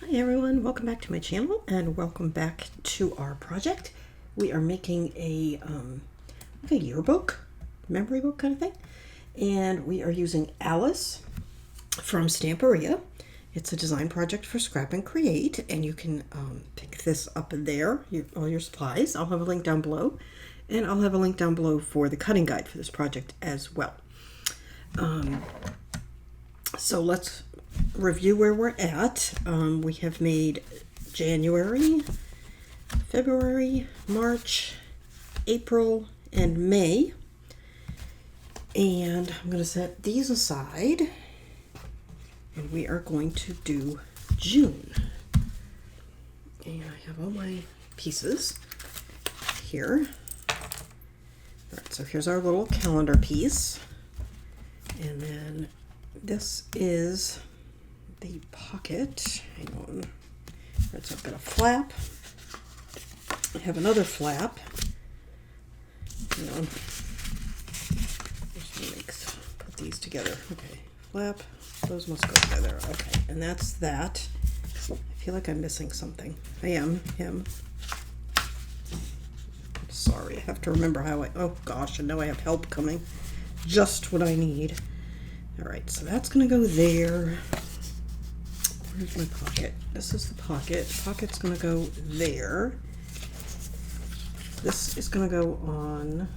Hi everyone, welcome back to my channel and welcome back to our project. We are making a yearbook, memory book kind of thing, and we are using Alice from Stamperia. It's a design project for Scrap and Create, and you can pick this up there, all your supplies. I'll have a link down below, and I'll have a link down below for the cutting guide for this project as well. So let's review where we're at. We have made January, February, March, April, and May. And I'm going to set these aside. And we are going to do June. And I have all my pieces here. Alright, so here's our little calendar piece. And then this is the pocket. Hang on. Right, so I've got a flap. I have another flap. Hang on. Just put these together. Okay, flap. Those must go together. Okay, and that's that. I feel like I'm missing something. I am. Sorry, I have to remember how oh gosh, and now I have help coming. Just what I need. Alright, so that's going to go there. Where's my pocket? This is the pocket. Pocket's going to go there. This is going to go on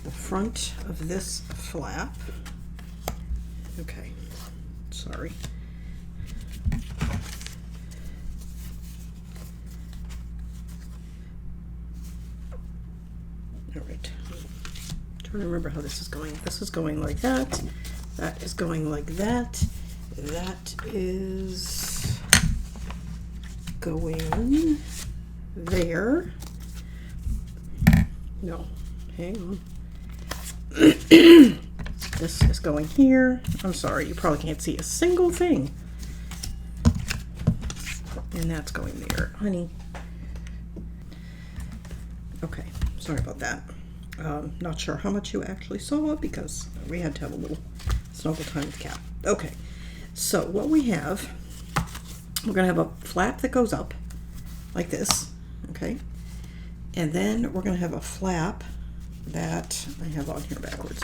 the front of this flap. Okay, sorry. Alright. Trying to remember how this is going. This is going like that. That is going like that. That is going there. No, hang on. This is going here. I'm sorry, you probably can't see a single thing. And that's going there, honey. Okay, sorry about that. Not sure how much you actually saw because we had to have a little snuggle time with Cat. Okay, so what we have, we're going to have a flap that goes up like this, okay? And then we're going to have a flap that I have on here backwards.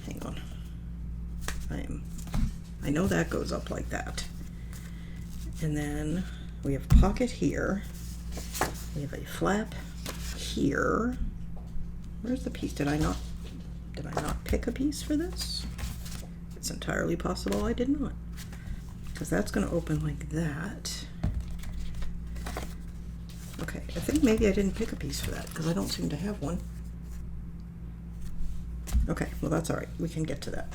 Hang on. I know that goes up like that. And then we have a pocket here. We have a flap here. Where's the piece? Did I not pick a piece for this? It's entirely possible I did not, because that's going to open like that. Okay, I think maybe I didn't pick a piece for that because I don't seem to have one. Okay, well that's all right. We can get to that.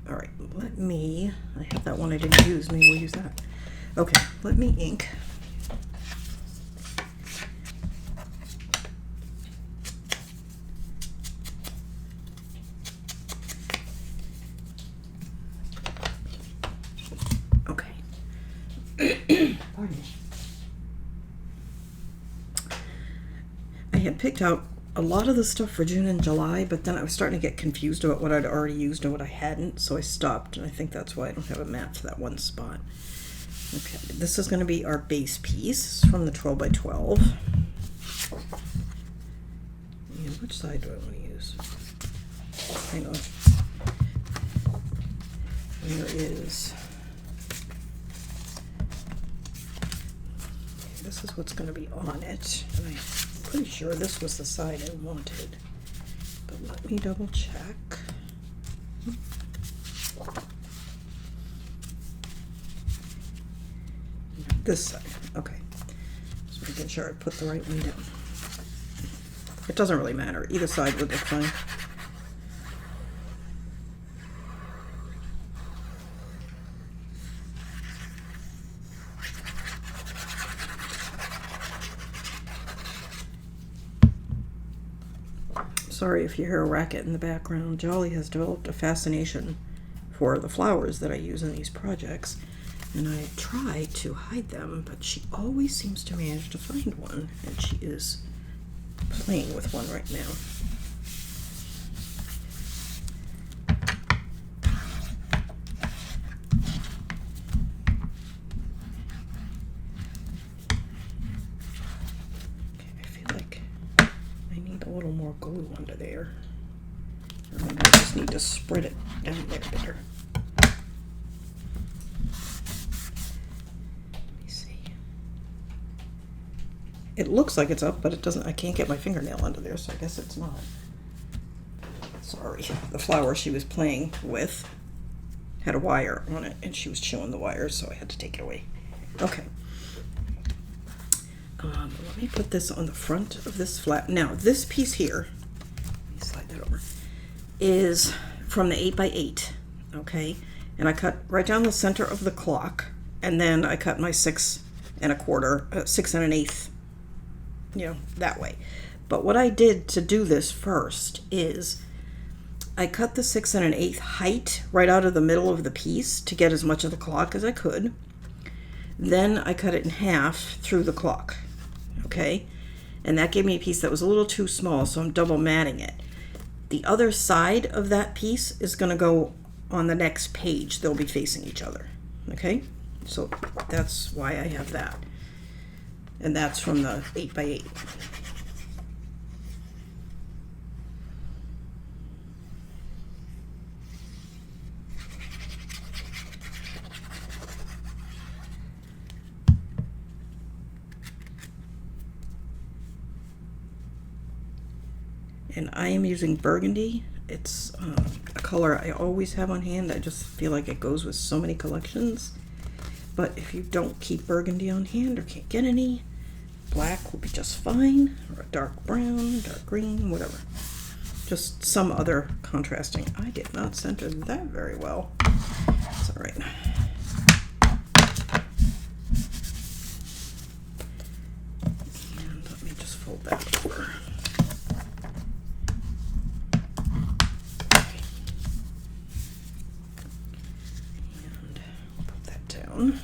All right, I have that one I didn't use. Maybe we'll use that. Okay, let me ink. Pardon me. I had picked out a lot of the stuff for June and July, but then I was starting to get confused about what I'd already used and what I hadn't, so I stopped, and I think that's why I don't have a mat for that one spot. Okay, this is going to be our base piece from the 12 by 12. And which side do I want to use? Hang on. There is... This is what's going to be on it, and I'm pretty sure this was the side I wanted, but let me double check. This side, okay. Just making sure I put the right one down. It doesn't really matter, either side would look fine. Sorry if you hear a racket in the background. Jolly has developed a fascination for the flowers that I use in these projects, and I try to hide them, but she always seems to manage to find one, and she is playing with one right now. glue under there. Or maybe I just need to spread it down there better. Let me see. It looks like it's up, but it doesn't. I can't get my fingernail under there, so I guess it's not. Sorry. The flower she was playing with had a wire on it, and she was chewing the wires, so I had to take it away. Okay. Let me put this on the front of this flap. Now, this piece here, let me slide that over, is from the 8x8, okay? And I cut right down the center of the clock, and then I cut my 6 1/8, you know, that way. But what I did to do this first is I cut the 6 1/8 height right out of the middle of the piece to get as much of the clock as I could. Then I cut it in half through the clock, okay? And that gave me a piece that was a little too small, so I'm double matting it. The other side of that piece is going to go on the next page. They'll be facing each other, okay? So that's why I have that. And that's from the 8x8. And I am using burgundy. It's a color I always have on hand. I just feel like it goes with so many collections. But if you don't keep burgundy on hand or can't get any, black will be just fine, or a dark brown, dark green, whatever. Just some other contrasting. I did not center that very well. It's all right. And let me just fold that over. Down.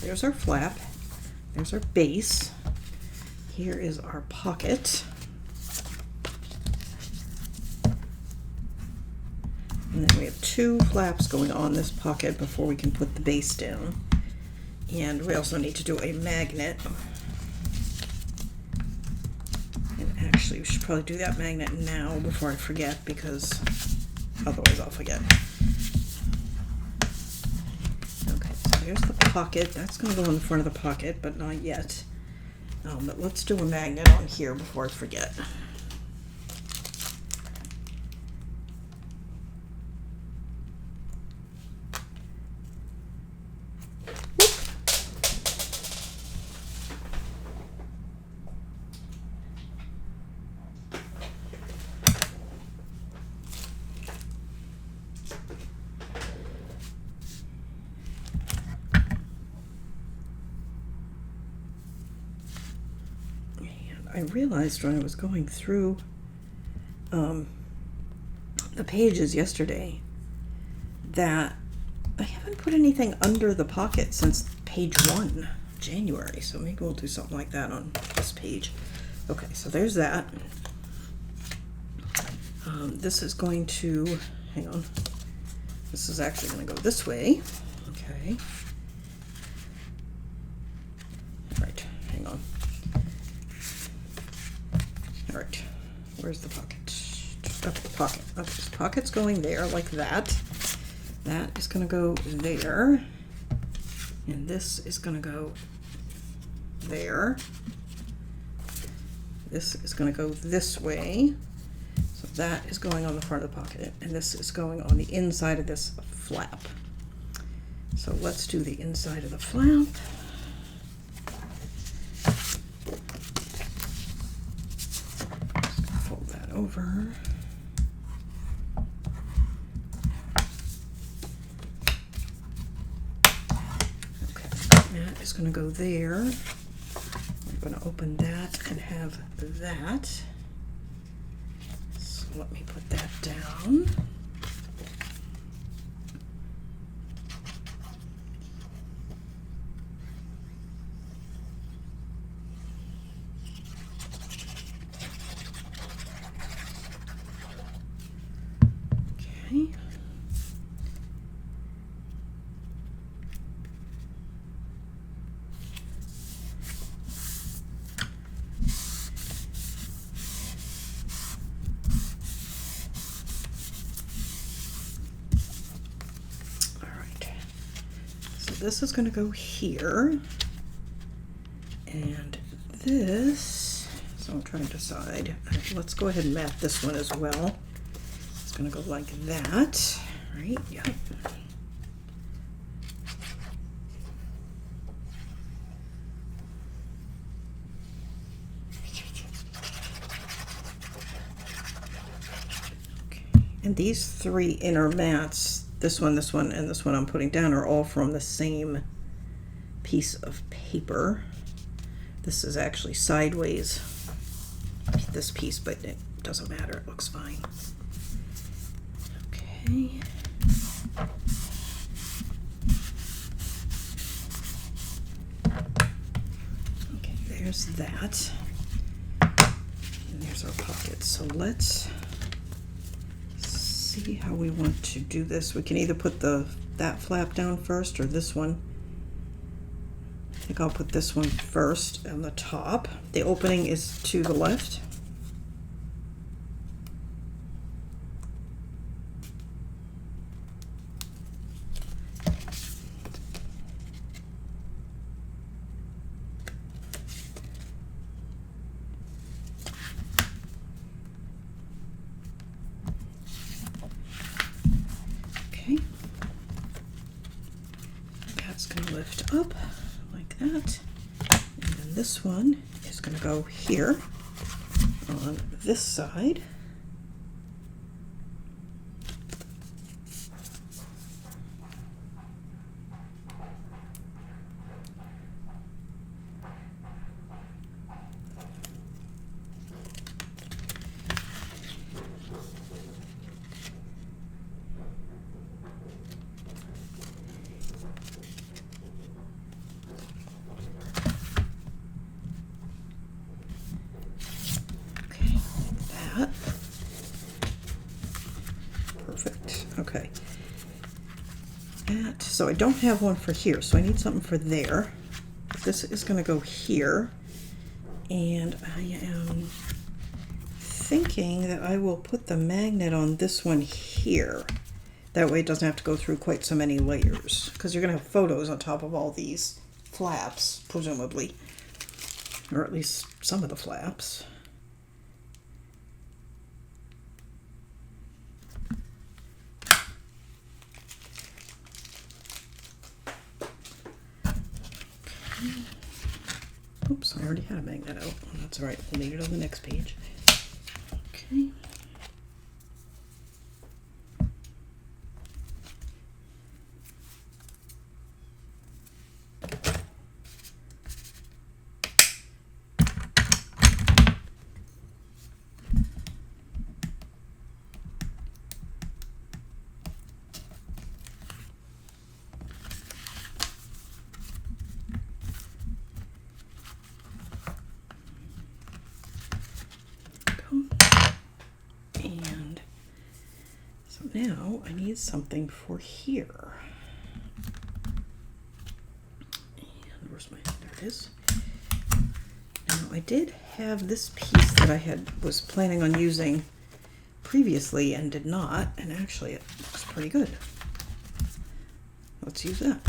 There's our flap, there's our base, here is our pocket, and then we have 2 flaps going on this pocket before we can put the base down. And we also need to do a magnet, and actually we should probably do that magnet now before I forget, because otherwise I'll forget. There's the pocket. That's going to go in the front of the pocket, but not yet. But let's do a magnet on here before I forget. I realized when I was going through the pages yesterday that I haven't put anything under the pocket since page 1, January, so maybe we'll do something like that on this page. Okay, so there's that. This is going to, hang on, this is actually going to go this way. Okay. All right, hang on. All right, where's the pocket? Up the pocket. Okay, so the pocket's going there like that. That is going to go there. And this is going to go there. This is going to go this way. So that is going on the front of the pocket. And this is going on the inside of this flap. So let's do the inside of the flap. Fold that over. is going to go there. I'm going to open that and have that. So let me put that down. Okay. This is going to go here, and this, so I'm trying to decide. Let's go ahead and mat this one as well. It's going to go like that, right? Yep. Okay. And these three inner mats, this one, and this one I'm putting down, are all from the same piece of paper. This is actually sideways, this piece, but it doesn't matter, it looks fine. Okay. Okay, there's that. And there's our pocket. So let's see how we want to do this. We can either put that flap down first or this one. I think I'll put this one first on the top. The opening is to the left. Okay, that's going to lift up like that, and then this one is going to go here on this side. Perfect. Okay. So I don't have one for here, so I need something for there. This is going to go here, and I am thinking that I will put the magnet on this one here. That way it doesn't have to go through quite so many layers, because you're going to have photos on top of all these flaps, presumably, or at least some of the flaps. Oops, I already had a magnet out. Oh, that's all right. We'll need it on the next page. Okay. And so now I need something for here. And where's my, there it is. Now I did have this piece that I was planning on using previously and did not, and actually it looks pretty good. Let's use that.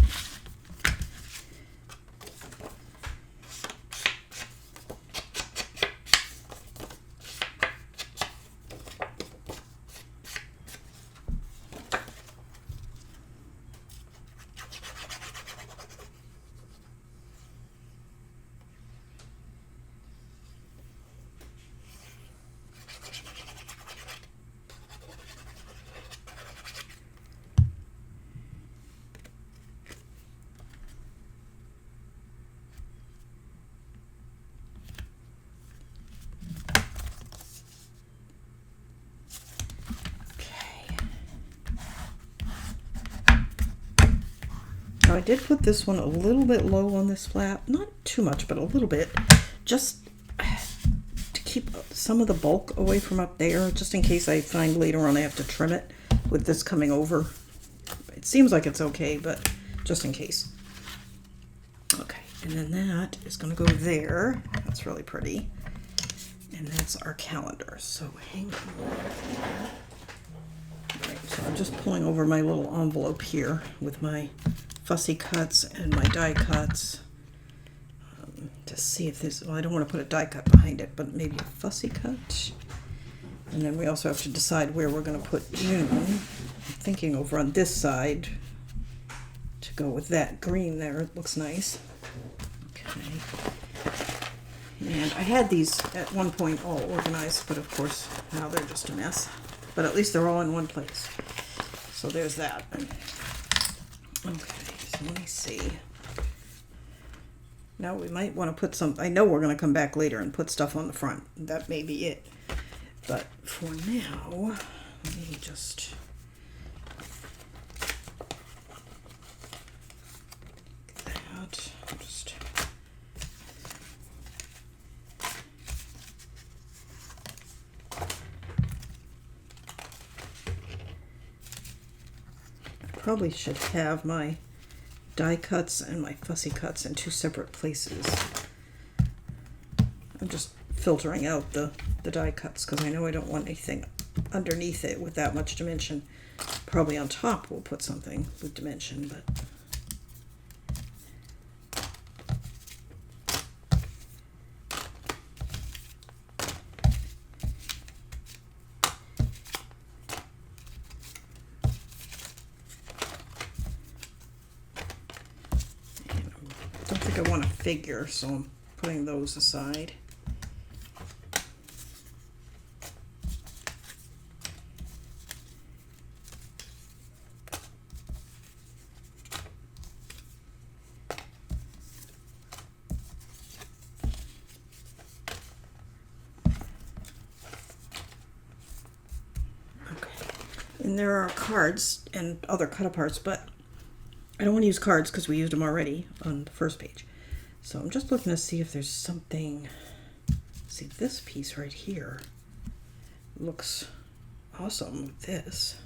Now I did put this one a little bit low on this flap, not too much, but a little bit, just to keep some of the bulk away from up there, just in case I find later on I have to trim it with this coming over. It seems like it's okay, but just in case. Okay, and then that is going to go there. That's really pretty. And that's our calendar. So hang on. Right, so I'm just pulling over my little envelope here with my fussy cuts and my die cuts to see if there's, well, I don't want to put a die cut behind it, but maybe a fussy cut. And then we also have to decide where we're going to put June. I'm thinking over on this side to go with that green there. It looks nice. Okay. And I had these at one point all organized, but of course now they're just a mess. But at least they're all in one place. So there's that. Okay, so let me see. Now we might want to put some, I know we're going to come back later and put stuff on the front. That may be it. But for now, let me just get that. Just probably should have my die cuts and my fussy cuts in two separate places. I'm just filtering out the die cuts because I know I don't want anything underneath it with that much dimension. Probably on top we'll put something with dimension, but I don't think I want a figure, so I'm putting those aside. And there are cards and other cut-aparts, but I don't want to use cards because we used them already on the first page. So I'm just looking to see if there's something. See, this piece right here looks awesome with this.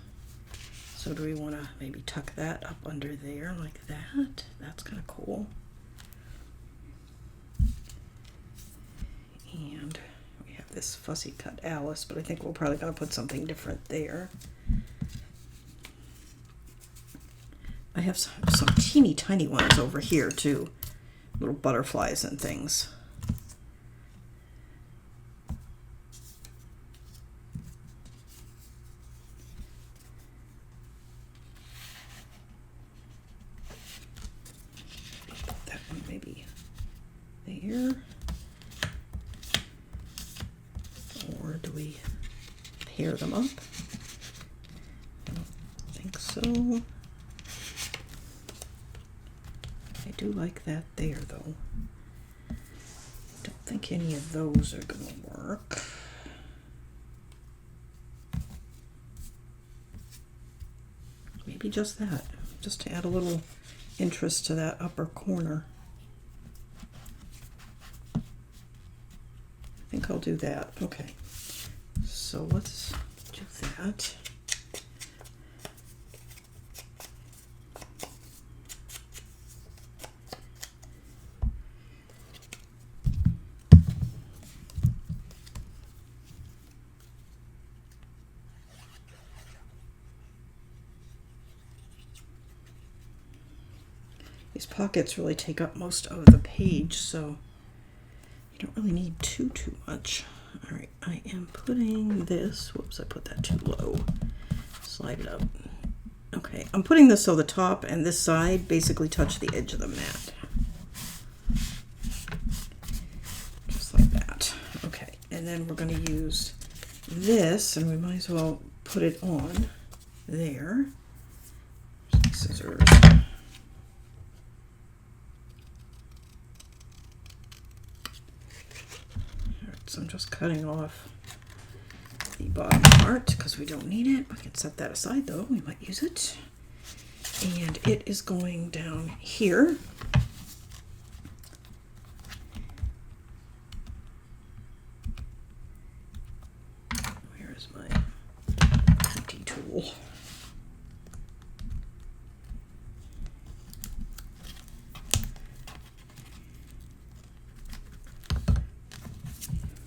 So do we want to maybe tuck that up under there like that? That's kind of cool. And we have this fussy cut Alice, but I think we're probably going to put something different there. I have some teeny tiny ones over here too, little butterflies and things. Put that one maybe there. Or do we pair them up? I don't think so. I do like that there, though. Don't think any of those are going to work. Maybe just that, just to add a little interest to that upper corner. I think I'll do that. Okay, so let's do that. These pockets really take up most of the page, so you don't really need too much. All right, I am putting this, whoops, I put that too low. Slide it up. Okay, I'm putting this so the top and this side basically touch the edge of the mat. Just like that. Okay, and then we're going to use this, and we might as well put it on there. Scissors. So I'm just cutting off the bottom part because we don't need it. We can set that aside though, we might use it. And it is going down here. Where is my pointy tool?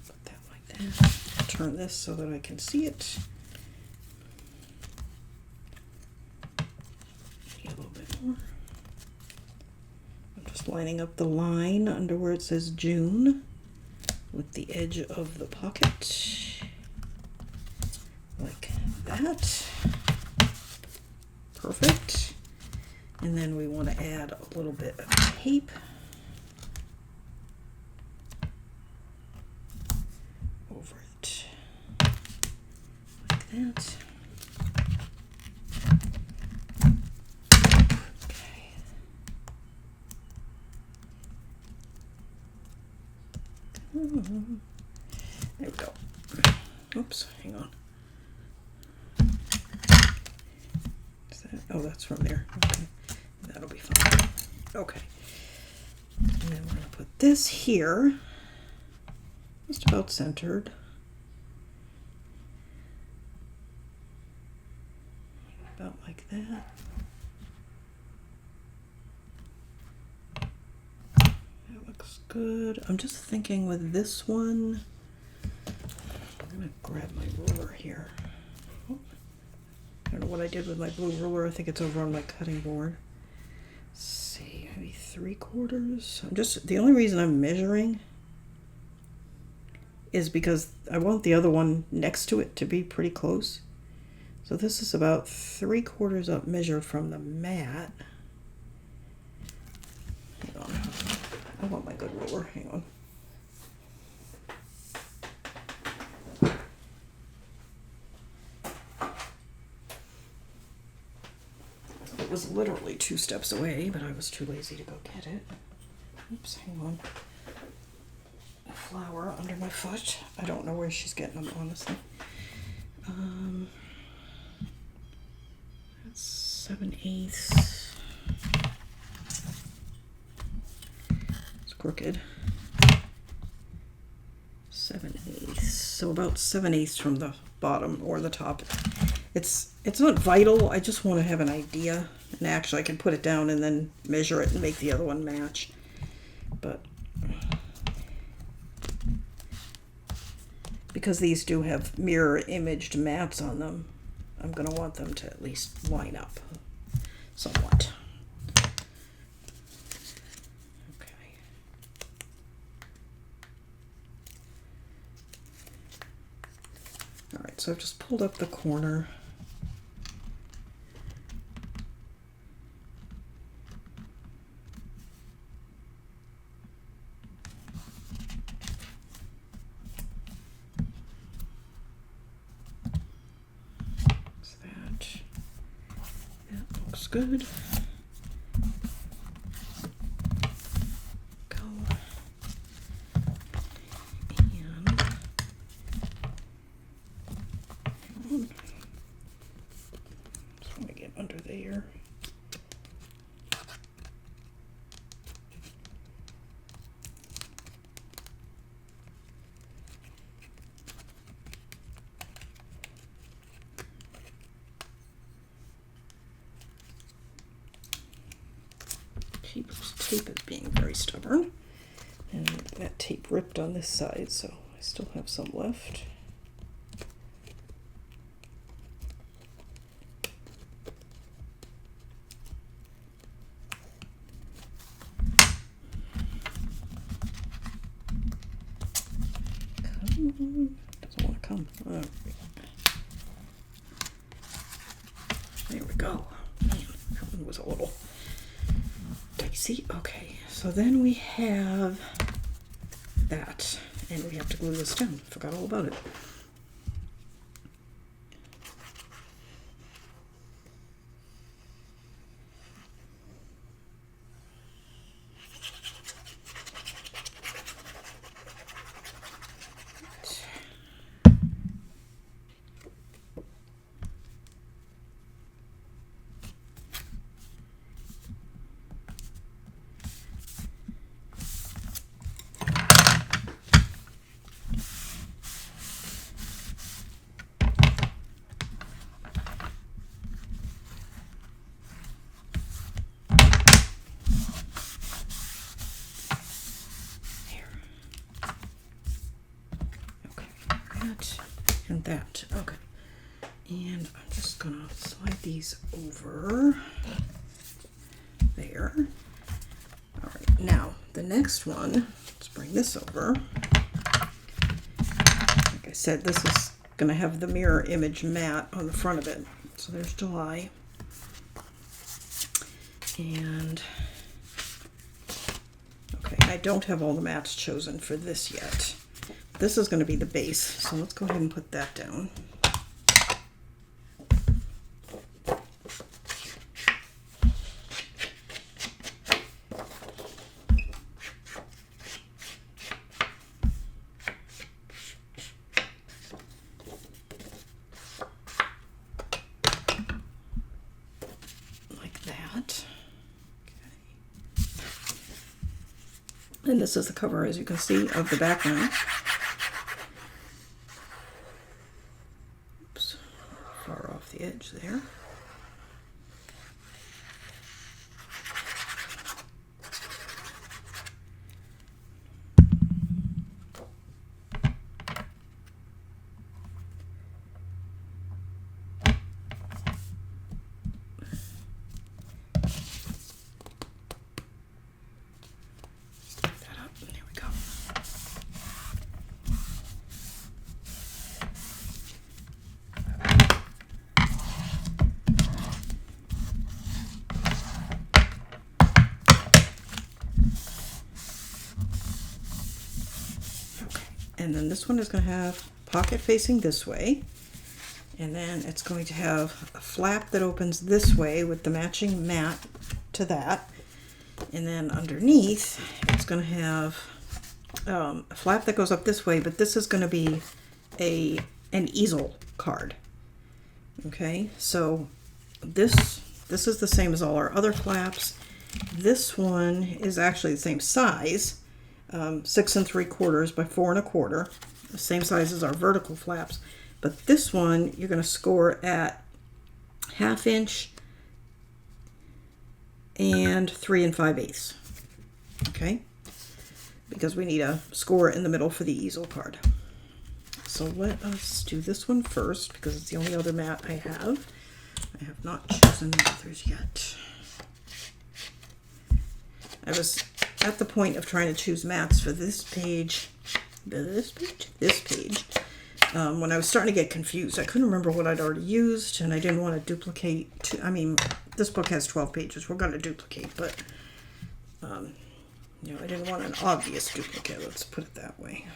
Put that like that. Turn this so that I can see it. Lining up the line under where it says June with the edge of the pocket like that. Perfect. And then we want to add a little bit of tape over it like that. There we go. Oops, hang on. Is that, oh, that's from there. Okay, that'll be fine. Okay. And then we're going to put this here, just about centered. About like that. Good. I'm just thinking with this one, I'm going to grab my ruler here. Oh, I don't know what I did with my blue ruler. I think it's over on my cutting board. Let's see, maybe 3/4. I'm just, the only reason I'm measuring is because I want the other one next to it to be pretty close. So this is about 3/4 up measured from the mat. Hang on. I want my good ruler. Hang on. It was literally 2 steps away, but I was too lazy to go get it. Oops, hang on. A flower under my foot. I don't know where she's getting them, honestly. That's 7/8. Crooked. 7/8, so about 7/8 from the bottom or the top. It's not vital. I just want to have an idea, and actually I can put it down and then measure it and make the other one match. But because these do have mirror imaged mats on them, I'm going to want them to at least line up somewhat. So I've just pulled up the corner. That's that. That looks good. Tape is being very stubborn, and that tape ripped on this side, so I still have some left. Come on. Doesn't want to come. Oh. There we go. Man, that one was a little dicey. Okay, so then we have that, and we have to glue this down. Forgot all about it. that and that. Okay. And I'm just gonna slide these over there. All right, now the next one, let's bring this over. Like I said, this is gonna have the mirror image mat on the front of it. So there's July. And okay, I don't have all the mats chosen for this yet. This is going to be the base, so let's go ahead and put that down. Like that. And this is the cover, as you can see, of the background. Oops, far off the edge there. And then this one is going to have pocket facing this way. And then it's going to have a flap that opens this way with the matching mat to that. And then underneath, it's going to have a flap that goes up this way, but this is going to be an easel card. Okay, so this is the same as all our other flaps. This one is actually the same size. 6 3/4 by 4 1/4, the same size as our vertical flaps, but this one you're going to score at 1/2 inch and 3 5/8. Okay, because we need a score in the middle for the easel card. So let us do this one first because it's the only other mat I have. I have not chosen the others yet. I was at the point of trying to choose mats for this page, when I was starting to get confused. I couldn't remember what I'd already used, and I didn't want to duplicate. I mean, this book has 12 pages. We're going to duplicate, but you know, I didn't want an obvious duplicate. Let's put it that way.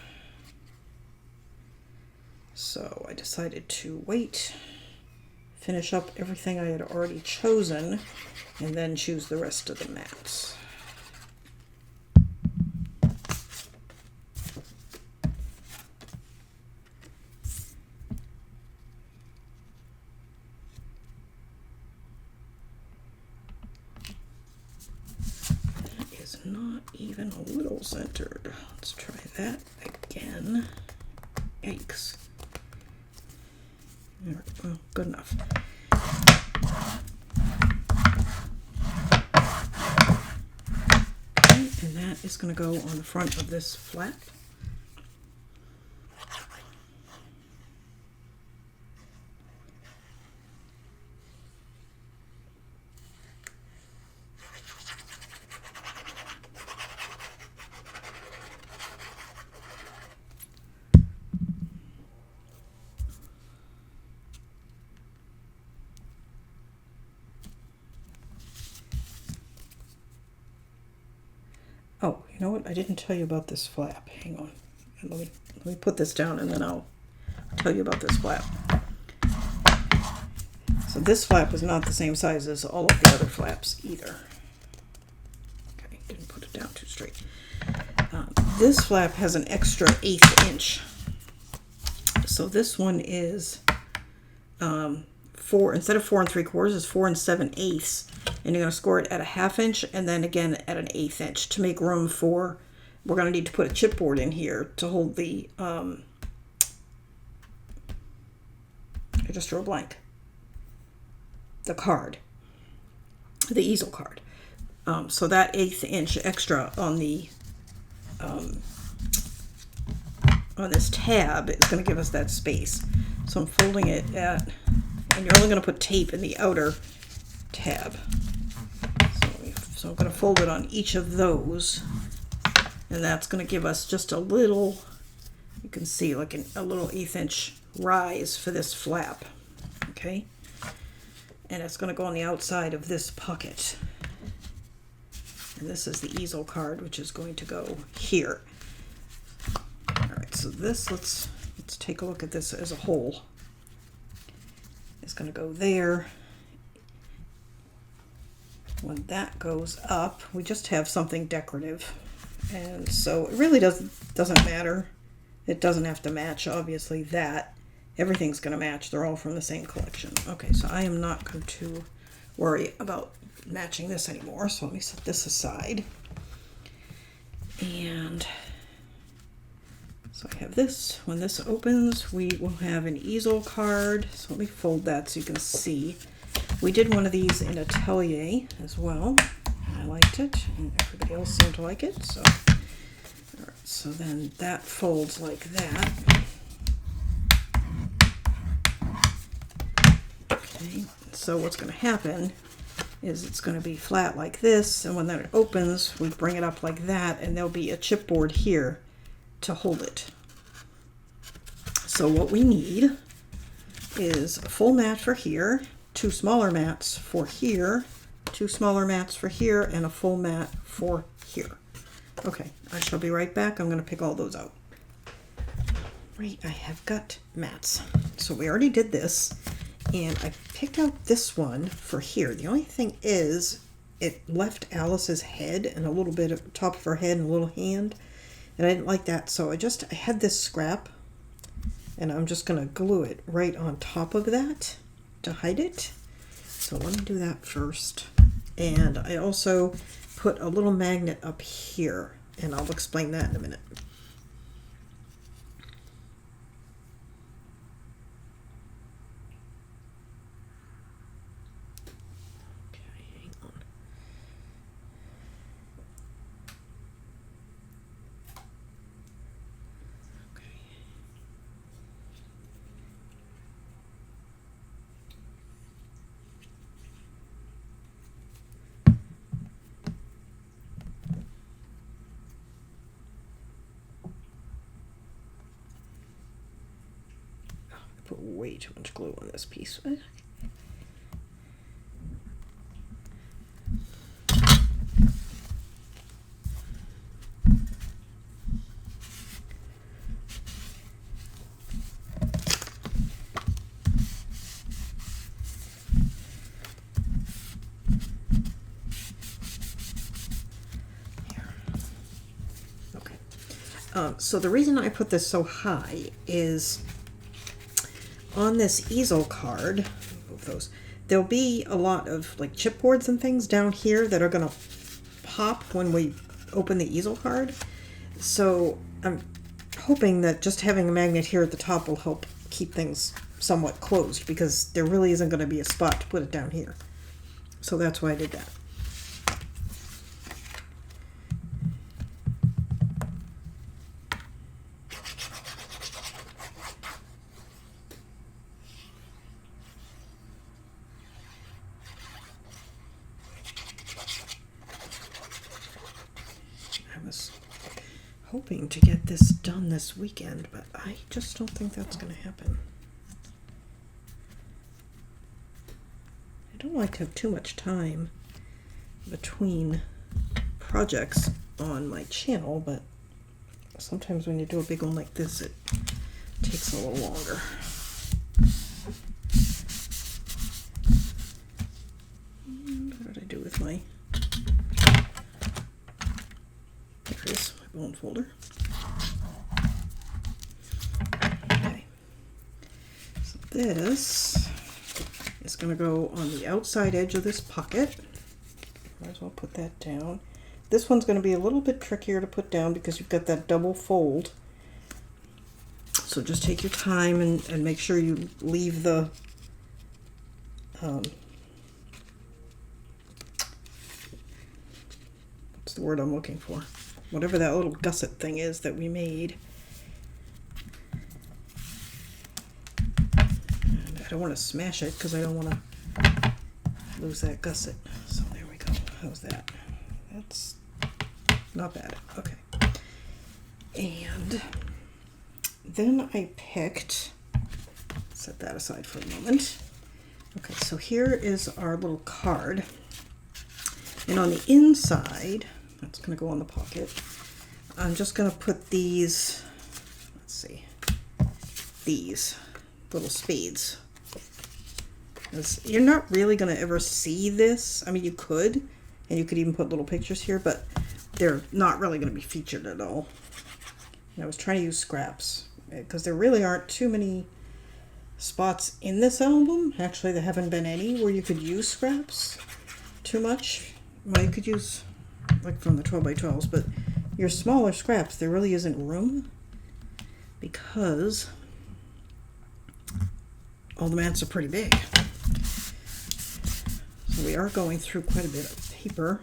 So I decided to wait, finish up everything I had already chosen, and then choose the rest of the mats. Not even a little centered. Let's try that again. Yikes. Well, good enough. Okay, and that is going to go on the front of this flap. Oh, you know what? I didn't tell you about this flap. Hang on. Let me put this down and then I'll tell you about this flap. So this flap is not the same size as all of the other flaps either. Okay, didn't put it down too straight. This flap has an extra 1/8 inch. So this one is instead of 4 3/4, it's 4 7/8. And you're going to score it at a 1/2 inch and then again at an 1/8 inch to make room for, we're going to need to put a chipboard in here to hold the, I just drew a blank, the card, the easel card. So that 1/8 inch extra on the on this tab is going to give us that space. So I'm folding it at, and you're only going to put tape in the outer tab. So I'm going to fold it on each of those, and that's going to give us just a little, you can see like a little 1/8 inch rise for this flap, okay? And it's going to go on the outside of this pocket. And this is the easel card, which is going to go here. All right, so this, let's take a look at this as a whole. It's going to go there. When that goes up, we just have something decorative. And so it really doesn't matter. It doesn't have to match, obviously, that. Everything's going to match. They're all from the same collection. Okay, so I am not going to worry about matching this anymore. So let me set this aside. And so I have this. When this opens, we will have an easel card. So let me fold that so you can see. We did one of these in Atelier as well. I liked it, and everybody else seemed to like it. So, all right, so then that folds like that. Okay, so what's going to happen is it's going to be flat like this, and when that opens, we bring it up like that, and there'll be a chipboard here to hold it. So what we need is a full mat for here, 2 smaller mats for here, 2 smaller mats for here, and a full mat for here. Okay, I shall be right back. I'm going to pick all those out. Right, I have got mats. So we already did this, and I picked out this one for here. The only thing is it left Alice's head and a little bit of top of her head and a little hand, and I didn't like that, so I had this scrap, and I'm just going to glue it right on top of that to hide it. So let me do that first. And I also put a little magnet up here, and I'll explain that in a minute. Put way too much glue on this piece. So the reason I put this so high is on this easel card, move those, there'll be a lot of like chipboards and things down here that are going to pop when we open the easel card. So I'm hoping that just having a magnet here at the top will help keep things somewhat closed, because there really isn't going to be a spot to put it down here. So that's why I did that. Hoping to get this done this weekend, but I just don't think that's going to happen. I don't like to have too much time between projects on my channel, but sometimes when you do a big one like this, it takes a little longer. And what did I do with my... There it is. Bone folder. Okay, so this is going to go on the outside edge of this pocket. Might as well put that down. This one's going to be a little bit trickier to put down because you've got that double fold. So just take your time and make sure you leave the what's the word I'm looking for? Whatever that little gusset thing is that we made. don't want to smash it because I don't want to lose that gusset. So there we go. How's that? That's not bad. Okay. And then I picked, set that aside for a moment. Okay, so here is our little card. And on the inside, that's going to go on the pocket. I'm just going to put these, let's see, these little spades. You're not really going to ever see this. I mean, you could, and you could even put little pictures here, but they're not really going to be featured at all. And I was trying to use scraps because there really aren't too many spots in this album. Actually, there haven't been any where you could use scraps too much. Well, you could use like from the 12 by 12s, but your smaller scraps, there really isn't room because all the mats are pretty big. So we are going through quite a bit of paper.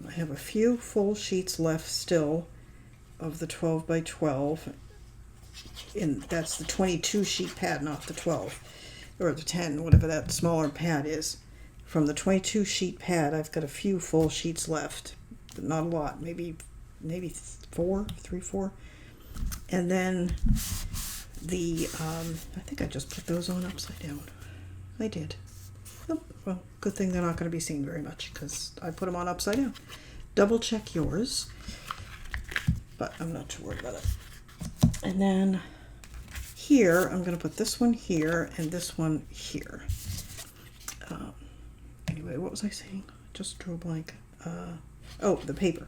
I have a few full sheets left still of the 12 by 12, and that's the 22 sheet pad, not the 12 or the 10, whatever that smaller pad is. From the 22 sheet pad, I've got a few full sheets left, but not a lot, maybe 3, 4. And then the I think I just put those on upside down. I did. Oh, well, good thing they're not going to be seen very much because I put them on upside down. Double check yours, but I'm not too worried about it. And then here, I'm going to put this one here and this one here. Anyway, what was I saying? Just drew a blank. Oh, the paper.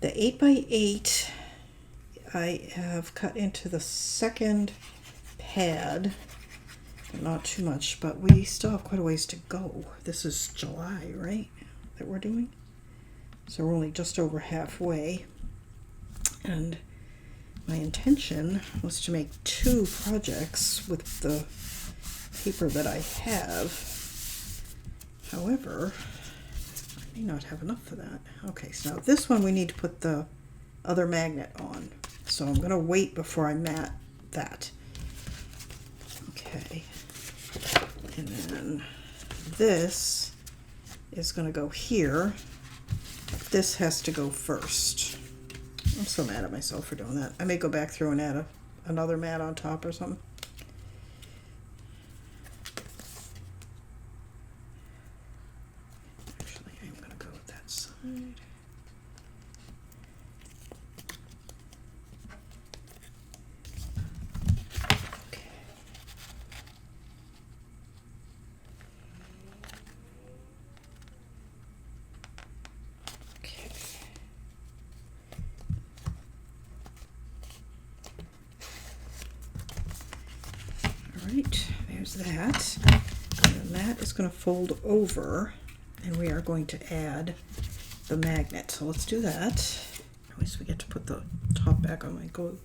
The 8 by 8 I have cut into the second pad. Not too much, but we still have quite a ways to go. This is July, right, that we're doing? So we're only just over halfway. And my intention was to make 2 projects with the paper that I have. However, I may not have enough for that. Okay, so now this one we need to put the other magnet on. So I'm going to wait before I mat that. Okay. And then this is going to go here. This has to go first. I'm so mad at myself for doing that. I may go back through and add another mat on top or something. Actually, I'm going to go with that side. Right, there's that. And then that is going to fold over, and we are going to add the magnet. So let's do that. At least we get to put the top back on my glue.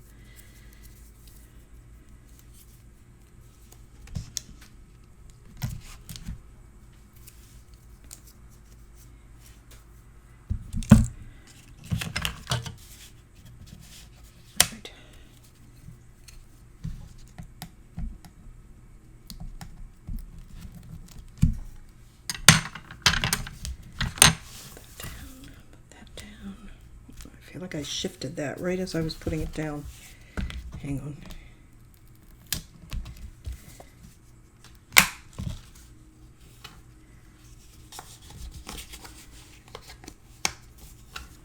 I feel like I shifted that right as I was putting it down. Hang on.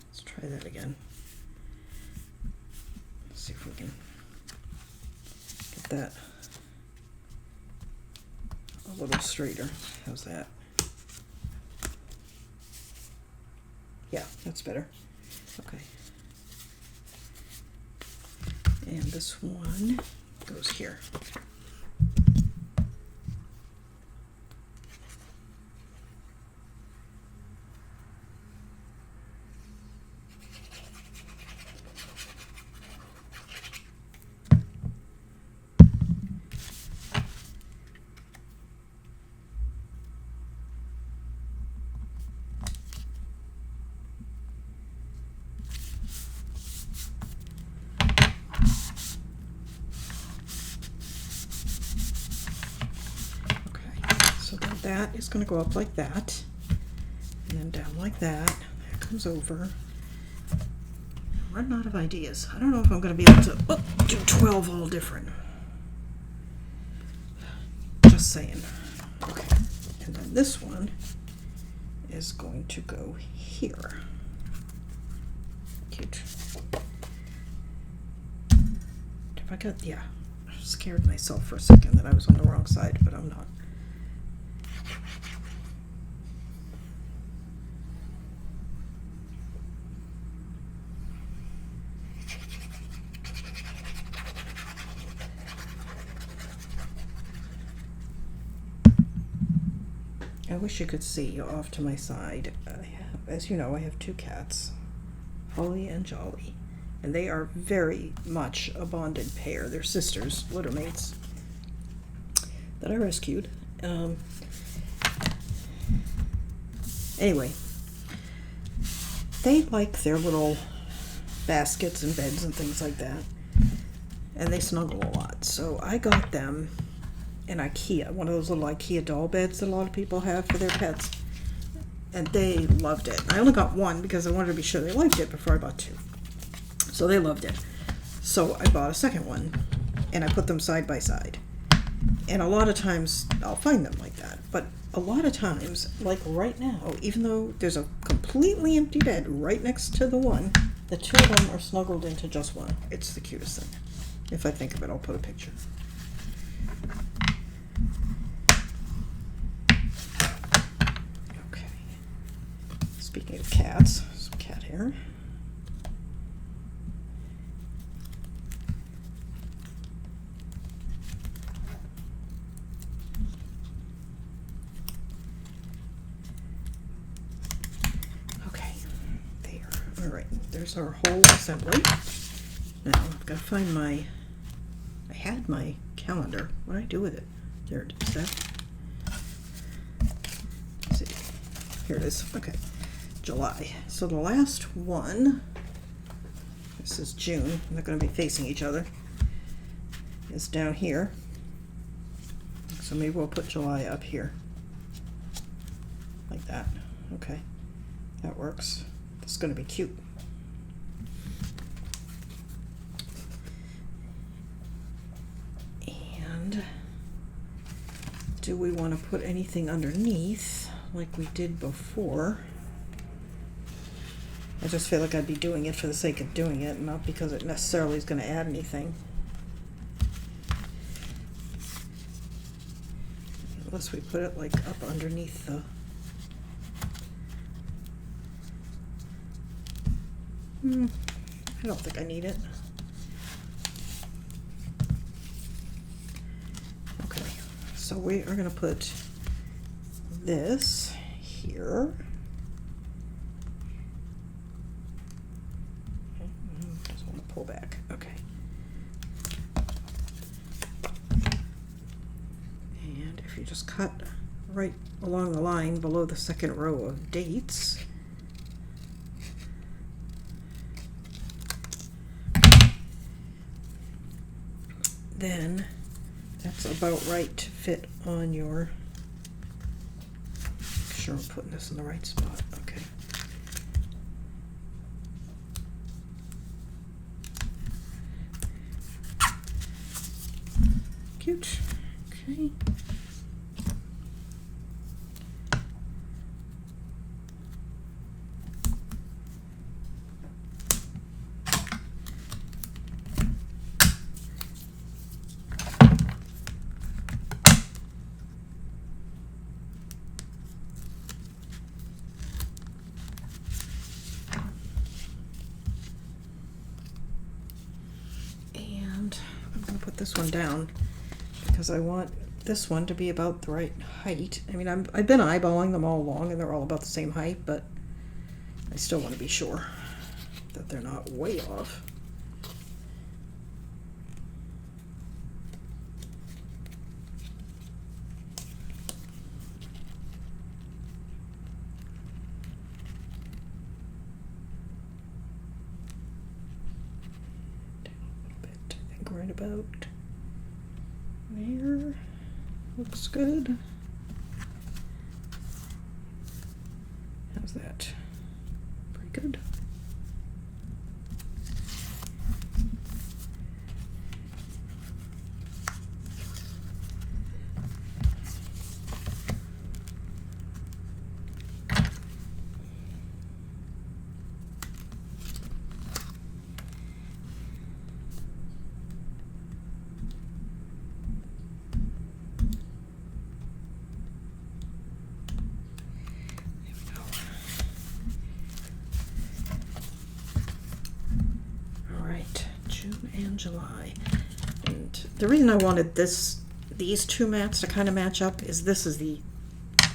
Let's try that again. Let's see if we can get that a little straighter. How's that? Yeah, that's better. Okay. And this one goes here. that is going to go up like that, and then down like that. That comes over. I'm running out of ideas. I don't know if I'm going to be able to do 12 all different. Just saying. Okay, and then this one is going to go here. Cute. If I got, yeah, I scared myself for a second that I was on the wrong side, but I'm not. I wish you could see off to my side. As you know, I have two cats, Holly and Jolly, and they are very much a bonded pair. They're sisters, littermates, that I rescued. Anyway, they like their little baskets and beds and things like that, and they snuggle a lot. So I got them an IKEA, one of those little IKEA doll beds that a lot of people have for their pets, and they loved it. I only got one because I wanted to be sure they liked it before I bought two. So they loved it. So I bought a second one, and I put them side by side. And a lot of times I'll find them like that, but a lot of times, like right now, even though there's a completely empty bed right next to the one, the two of them are snuggled into just one. It's the cutest thing. If I think of it, I'll put a picture. Okay. Speaking of cats, some cat hair. There's our whole assembly. Now I've got to find I had my calendar. What did I do with it? There it is. Let's see. Here it is. Okay. July. So the last one, this is June, they're going to be facing each other, is down here. So maybe we'll put July up here. Like that. Okay. That works. It's going to be cute. Do we want to put anything underneath like we did before? I just feel like I'd be doing it for the sake of doing it, not because it necessarily is going to add anything. Unless we put it like up underneath the... I don't think I need it. So we are going to put this here. Just want to pull back. Okay. And if you just cut right along the line below the second row of dates, then that's about right to fit on your... Make sure I'm putting this in the right spot. Okay. Cute. Okay. This one down because I want this one to be about the right height. I mean, I've been eyeballing them all along and they're all about the same height, but I still want to be sure that they're not way off. Down a little bit, I think right about there. Looks good. How's that? Pretty good. July. And the reason I wanted these two mats to kind of match up is this is the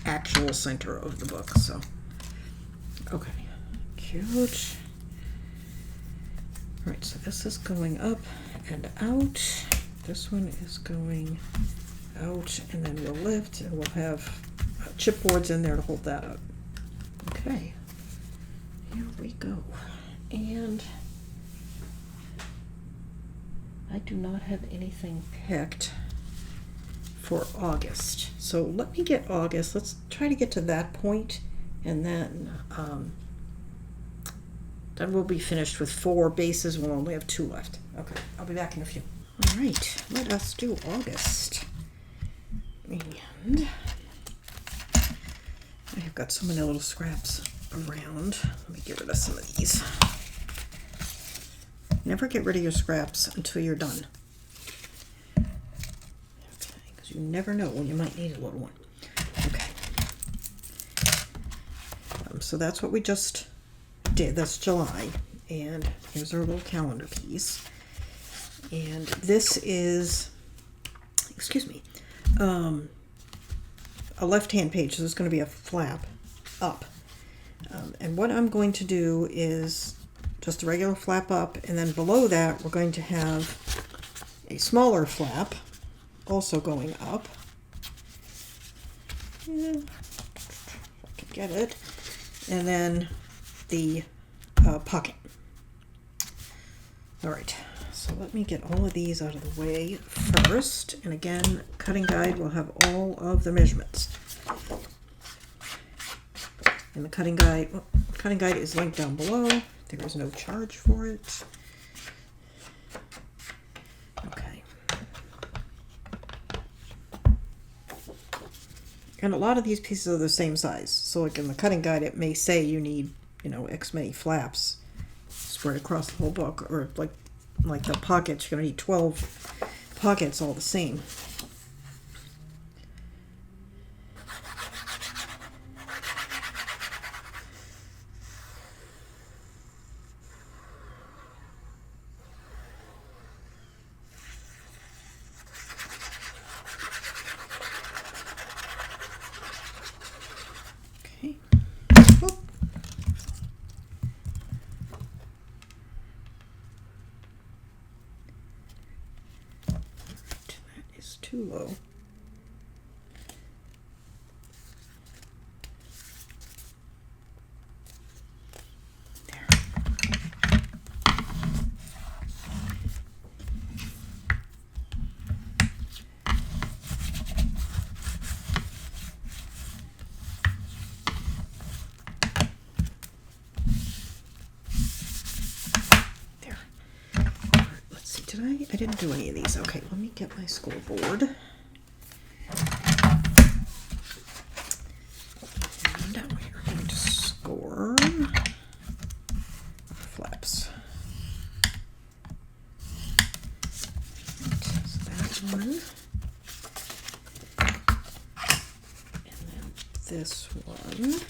actual center of the book. So, okay, cute. All right, so this is going up and out. This one is going out, and then we'll lift, and we'll have chipboards in there to hold that up. Okay, here we go. And I do not have anything picked for August. So let me get August. Let's try to get to that point, and then we'll be finished with 4 bases. We'll only have 2 left. Okay, I'll be back in a few. All right, let us do August. And I have got so many little scraps around. Let me get rid of some of these. Never get rid of your scraps until you're done. Okay, because you never know when you might need a little one. Okay. So that's what we just did. That's July. And here's our little calendar piece. And this is, excuse me, a left-hand page. So there's going to be a flap up. And what I'm going to do is just a regular flap up, and then below that we're going to have a smaller flap also going up. Yeah, if I can get it. And then the pocket. All right, so let me get all of these out of the way first. And again, cutting guide will have all of the measurements. And the cutting guide is linked down below. There is no charge for it. Okay. And a lot of these pieces are the same size. So like in the cutting guide, it may say you need, X many flaps spread across the whole book. Or like the pockets, you're going to need 12 pockets all the same. Too low. There. There. All right, let's see. I didn't do any of these. Okay, let me get my scoreboard. And we are going to score flaps. Right, so that one. And then this one.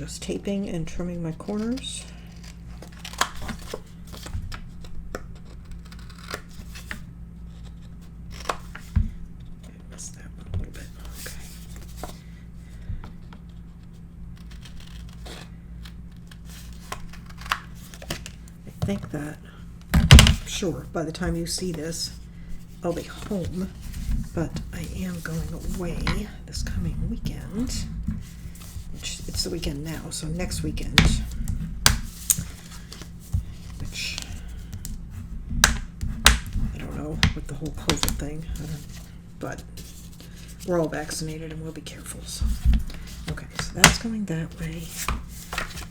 just taping and trimming my corners. I missed that one a little bit. Okay. I think that, sure, by the time you see this, I'll be home, but I am going away this coming weekend, which it's the weekend now, so next weekend, which I don't know with the whole COVID thing, but we're all vaccinated and we'll be careful. So. Okay, so that's going that way.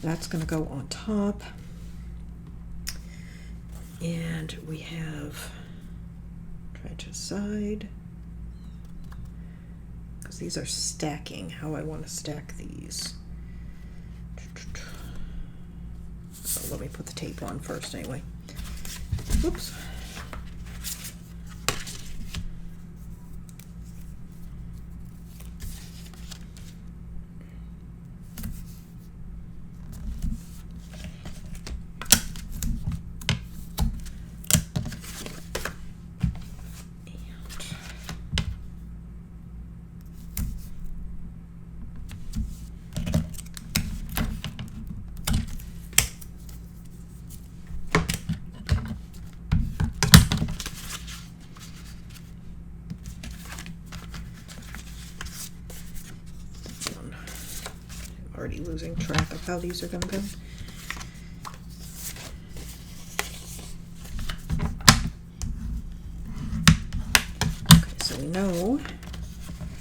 That's going to go on top. And we have try to decide, because these are stacking, how I want to stack these. So let me put the tape on first anyway. Whoops. Already losing track of how these are going to go. Okay, so we know,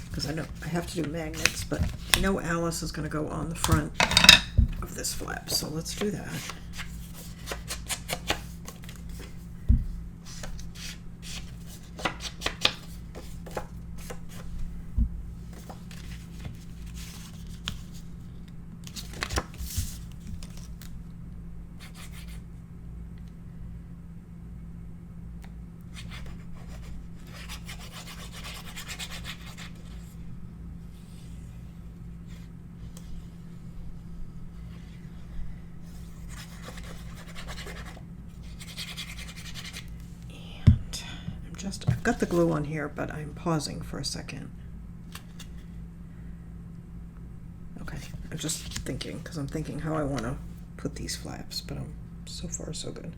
because I have to do magnets, but I know Alice is going to go on the front of this flap, so let's do that. I've got the glue on here, but I'm pausing for a second. Okay, I'm just thinking, because I'm thinking how I want to put these flaps, but so far so good.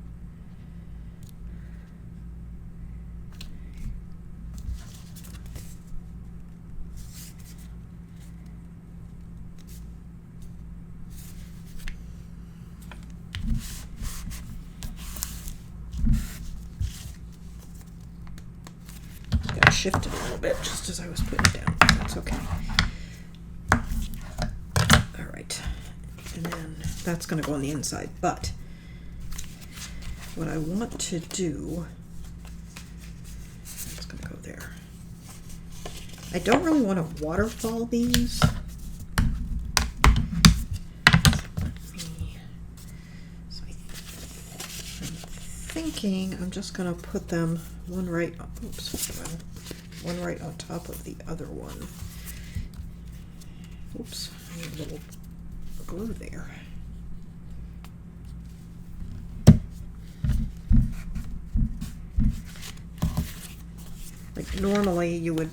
Shifted a little bit just as I was putting it down. That's okay. All right, and then that's going to go on the inside. But what I want to do, that's going to go there. I don't really want to waterfall these. I'm thinking I'm just going to put them one right on top of the other one. Oops, I need a little glue there. Like normally you would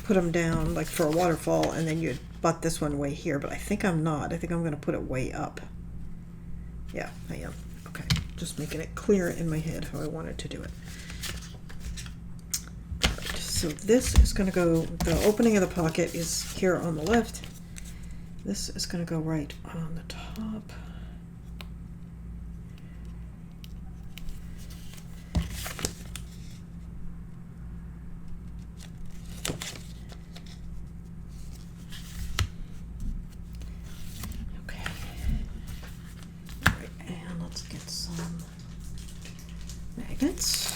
put them down like for a waterfall and then you'd butt this one way here, but I think I'm not. I think I'm going to put it way up. Yeah, I am. Okay, just making it clear in my head how I wanted to do it. So this is going to go, the opening of the pocket is here on the left. This is going to go right on the top. Okay. All right, and let's get some magnets.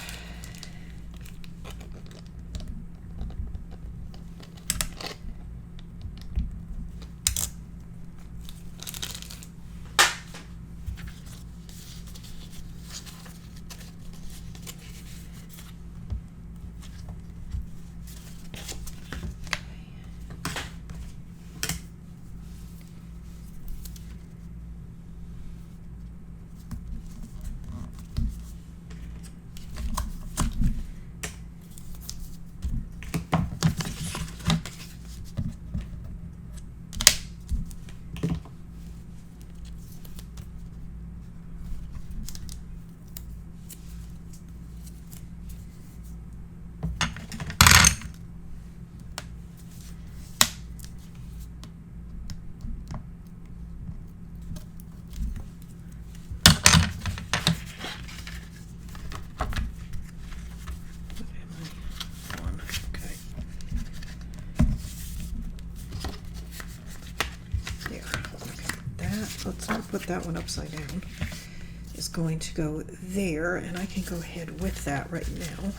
let's not put that one upside down, is going to go there, and I can go ahead with that right now.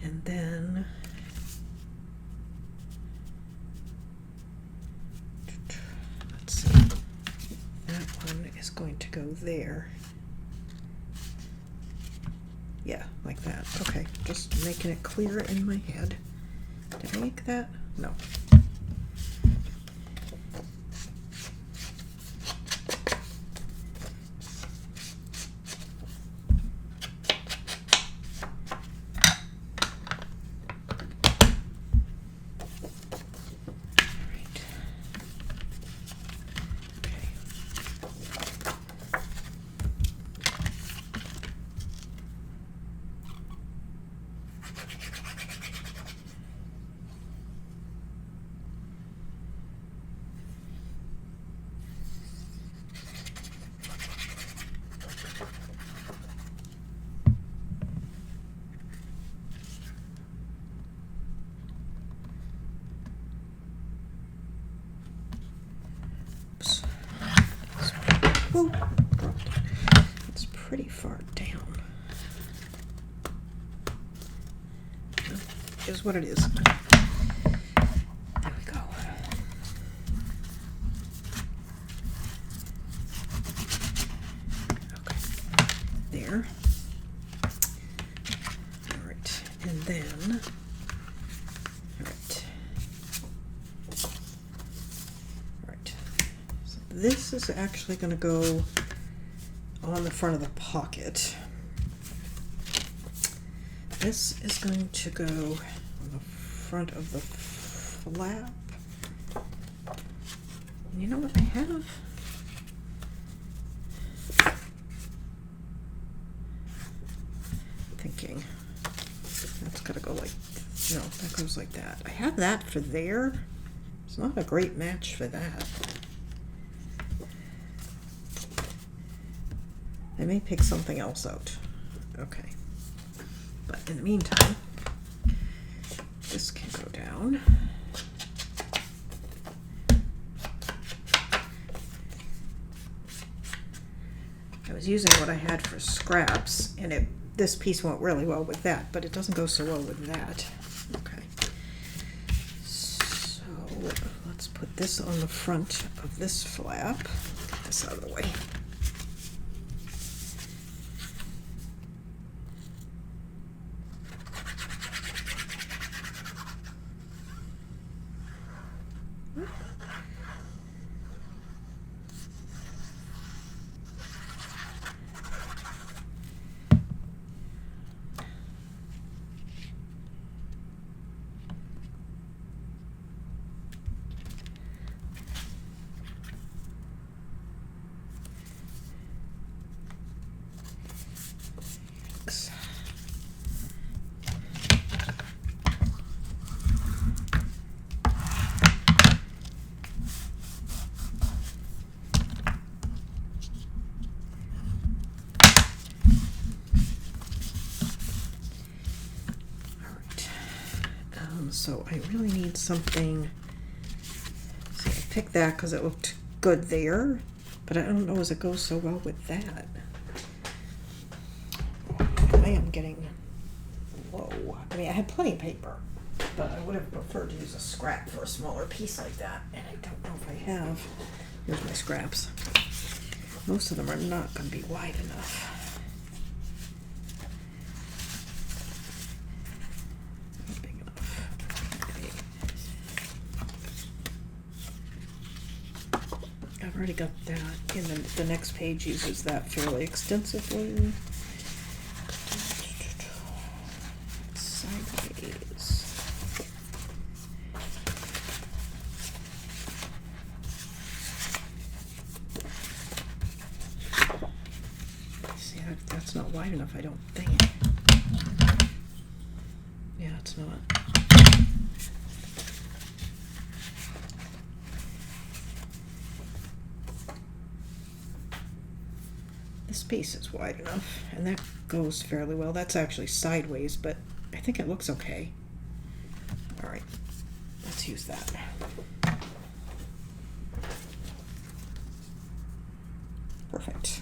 And then let's see, that one is going to go there. Yeah, like that. Okay, just making it clear in my head. Did I make that? No. Oh, dropped it. It's pretty far down. Is what it is. There we go. Okay. There. All right. And then, all right. This is actually going to go on the front of the pocket. This is going to go on the front of the flap. And you know what I have? Thinking that's got to go like, no, that goes like that. I have that for there. It's not a great match for that. I may pick something else out. Okay. But in the meantime, this can go down. I was using what I had for scraps, and this piece went really well with that, but it doesn't go so well with that. Okay. So let's put this on the front of this flap. Get this out of the way. So I really need something. See, I picked that because it looked good there, but I don't know as it goes so well with that. I am getting low. I mean, I had plenty of paper, but I would have preferred to use a scrap for a smaller piece like that, and I don't know if I have. Here's my scraps. Most of them are not going to be wide enough. I've already got that, and then the next page uses that fairly extensively. Sideways. See, that's not wide enough, I don't think. Yeah, it's not. This piece is wide enough, and that goes fairly well. That's actually sideways, but I think it looks okay. All right, let's use that. Perfect.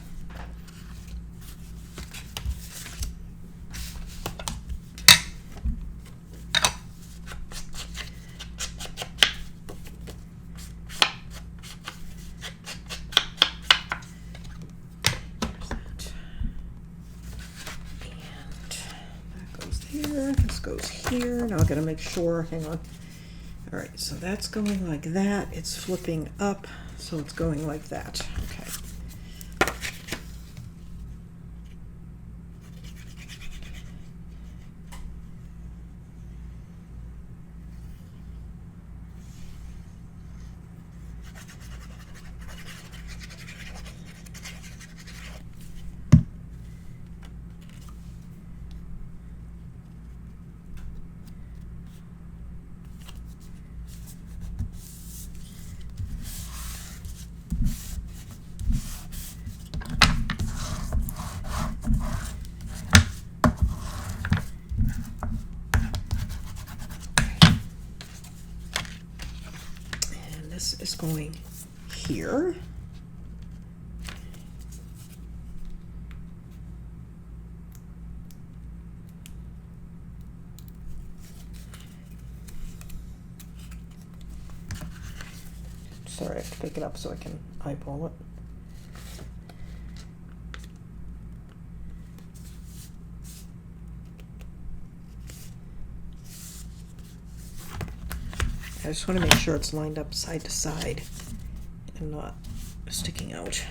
Here, this goes here. Now I gotta make sure, hang on. All right, so that's going like that. It's flipping up, so it's going like that. Okay. This is going here. Sorry, I have to pick it up so I can eyeball it. I just want to make sure it's lined up side to side and not sticking out.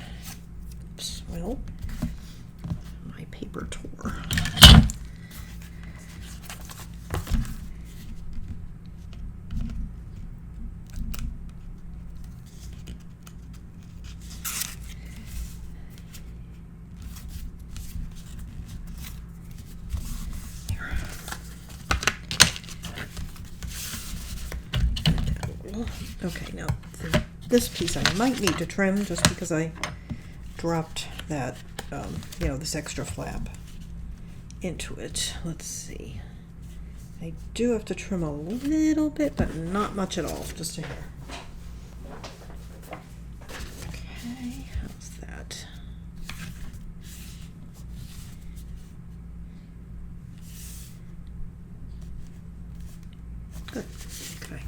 Oops, well, my paper tore. Okay, now this piece I might need to trim just because I dropped that, you know, this extra flap into it. Let's see. I do have to trim a little bit, but not much at all, just a hair. Okay, how's that? Good. Okay.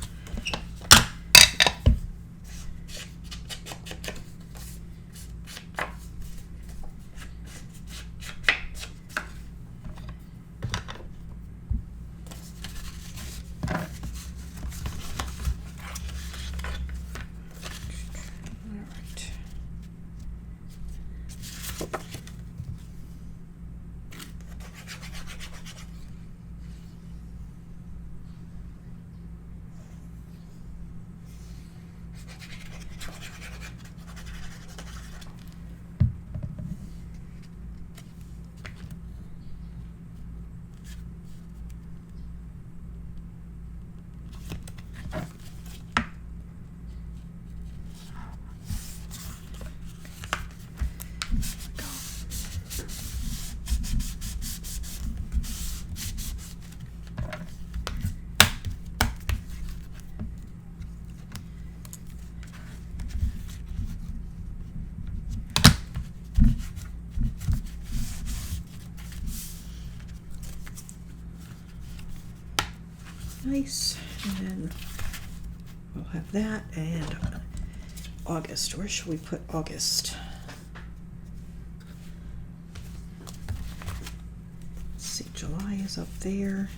Nice, and then we'll have that, and August. Where should we put August? Let's see, July is up there.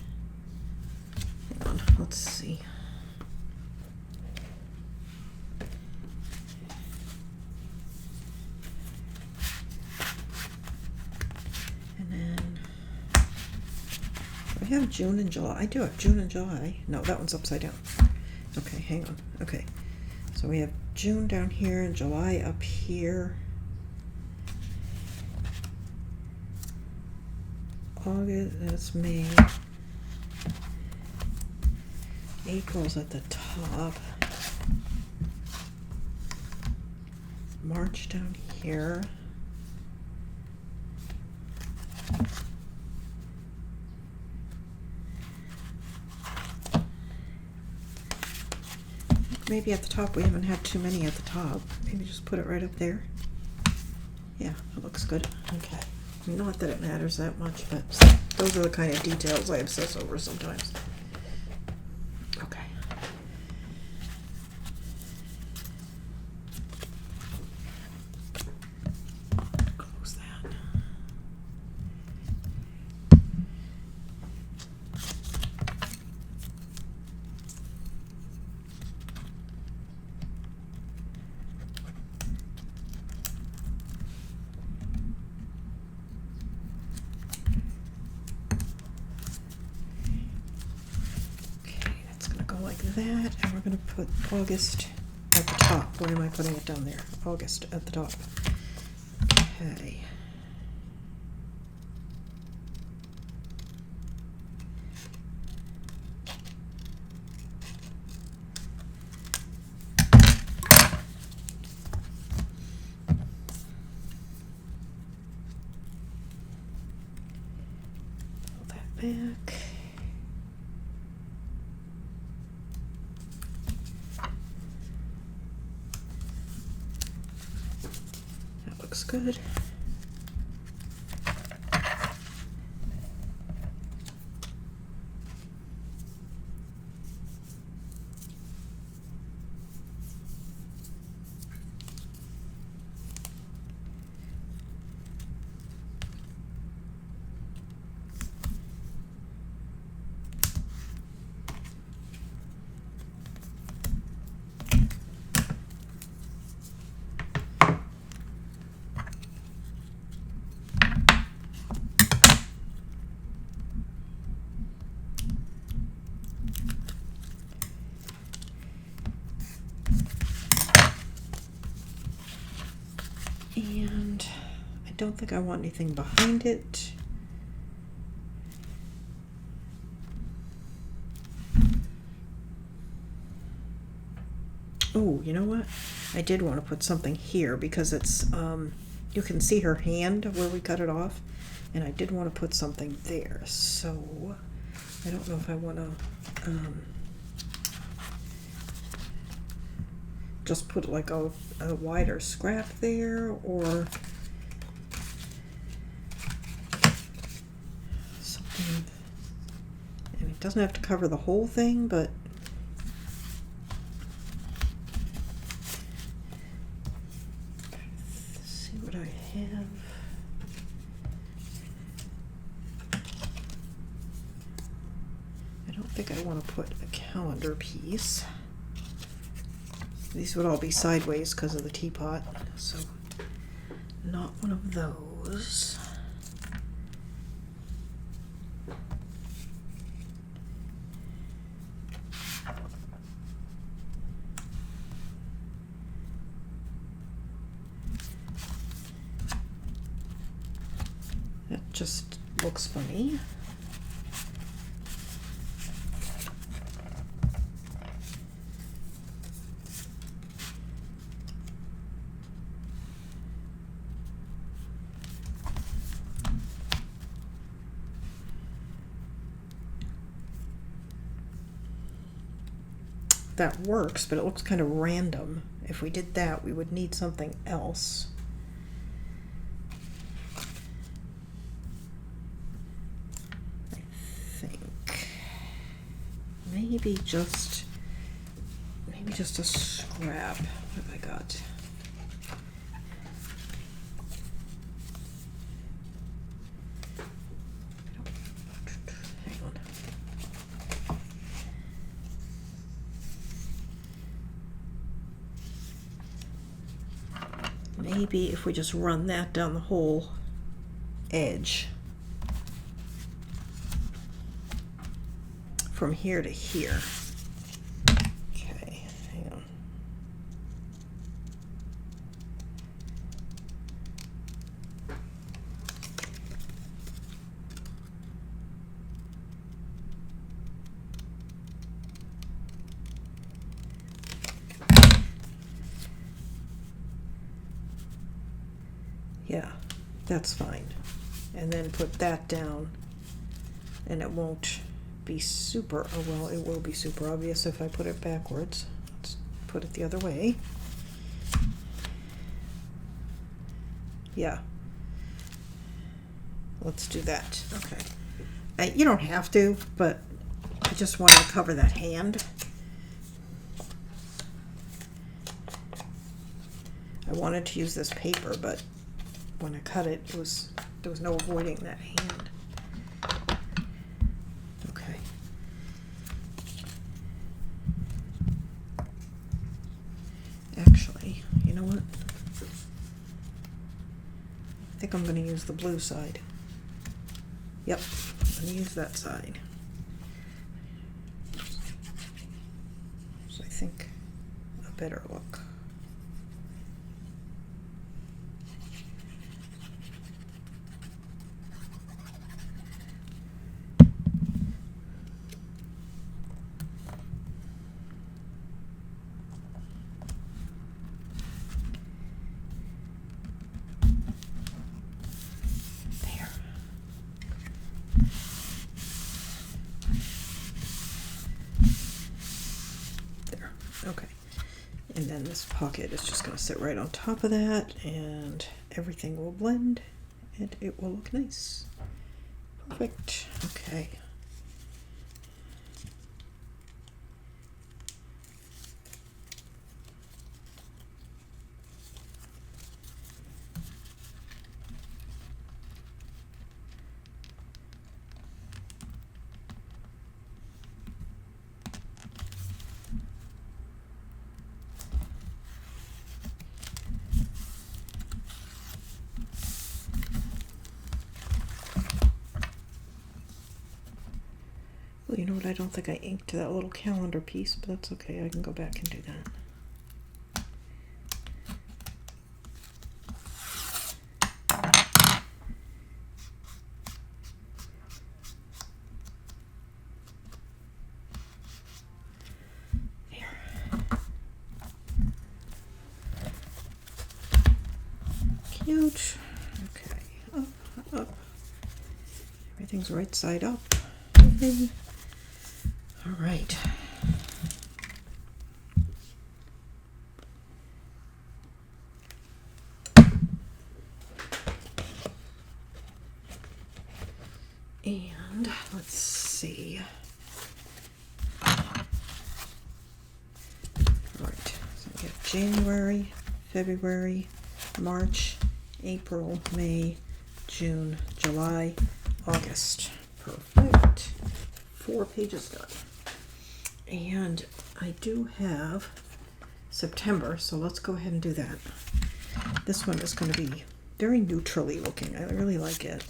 Hang on, let's see. And then I have June and July. I do have June and July. No, that one's upside down. Okay, hang on. Okay, so we have June down here and July up here. August, that's May. April's at the top. March down here. Maybe at the top, we haven't had too many at the top. Maybe just put it right up there. Yeah, it looks good. Okay. Not that it matters that much, but those are the kind of details I obsess over sometimes. Okay. Close that. Like that, and we're going to put August at the top. Why am I putting it down there? August at the top. Okay. Pull that back. Looks good. And I don't think I want anything behind it. Oh, you know what? I did want to put something here because it's, you can see her hand where we cut it off. And I did want to put something there. So I don't know if I want to just put like a wider scrap there, or something. And it doesn't have to cover the whole thing, but let's see what I have. I don't think I want to put a calendar piece. These would all be sideways because of the teapot, so not one of those. That just looks funny. That works, but it looks kind of random. If we did that, we would need something else. I think maybe just a scrap. What have I got? Maybe if we just run that down the whole edge from here to here. Okay, hang on. Yeah, that's fine. And then put that down, and it won't be super, oh well, it will be super obvious if I put it backwards. Let's put it the other way. Yeah. Let's do that. Okay. You don't have to, but I just wanted to cover that hand. I wanted to use this paper, but when I cut it, there was no avoiding that hand. Okay. Actually, you know what? I think I'm going to use the blue side. Yep, I'm going to use that side. So I think a better look. Okay, and then this pocket is just going to sit right on top of that, and everything will blend and it will look nice. Perfect. Okay. Well, you know what? I don't think I inked that little calendar piece, but that's okay. I can go back and do that. Cute. Okay, up, up. Everything's right side up. All right. And let's see. All right, so we have January, February, March, April, May, June, July, August. Perfect. 4 pages done. And I do have September, so let's go ahead and do that. This one is going to be very neutrally looking. I really like it.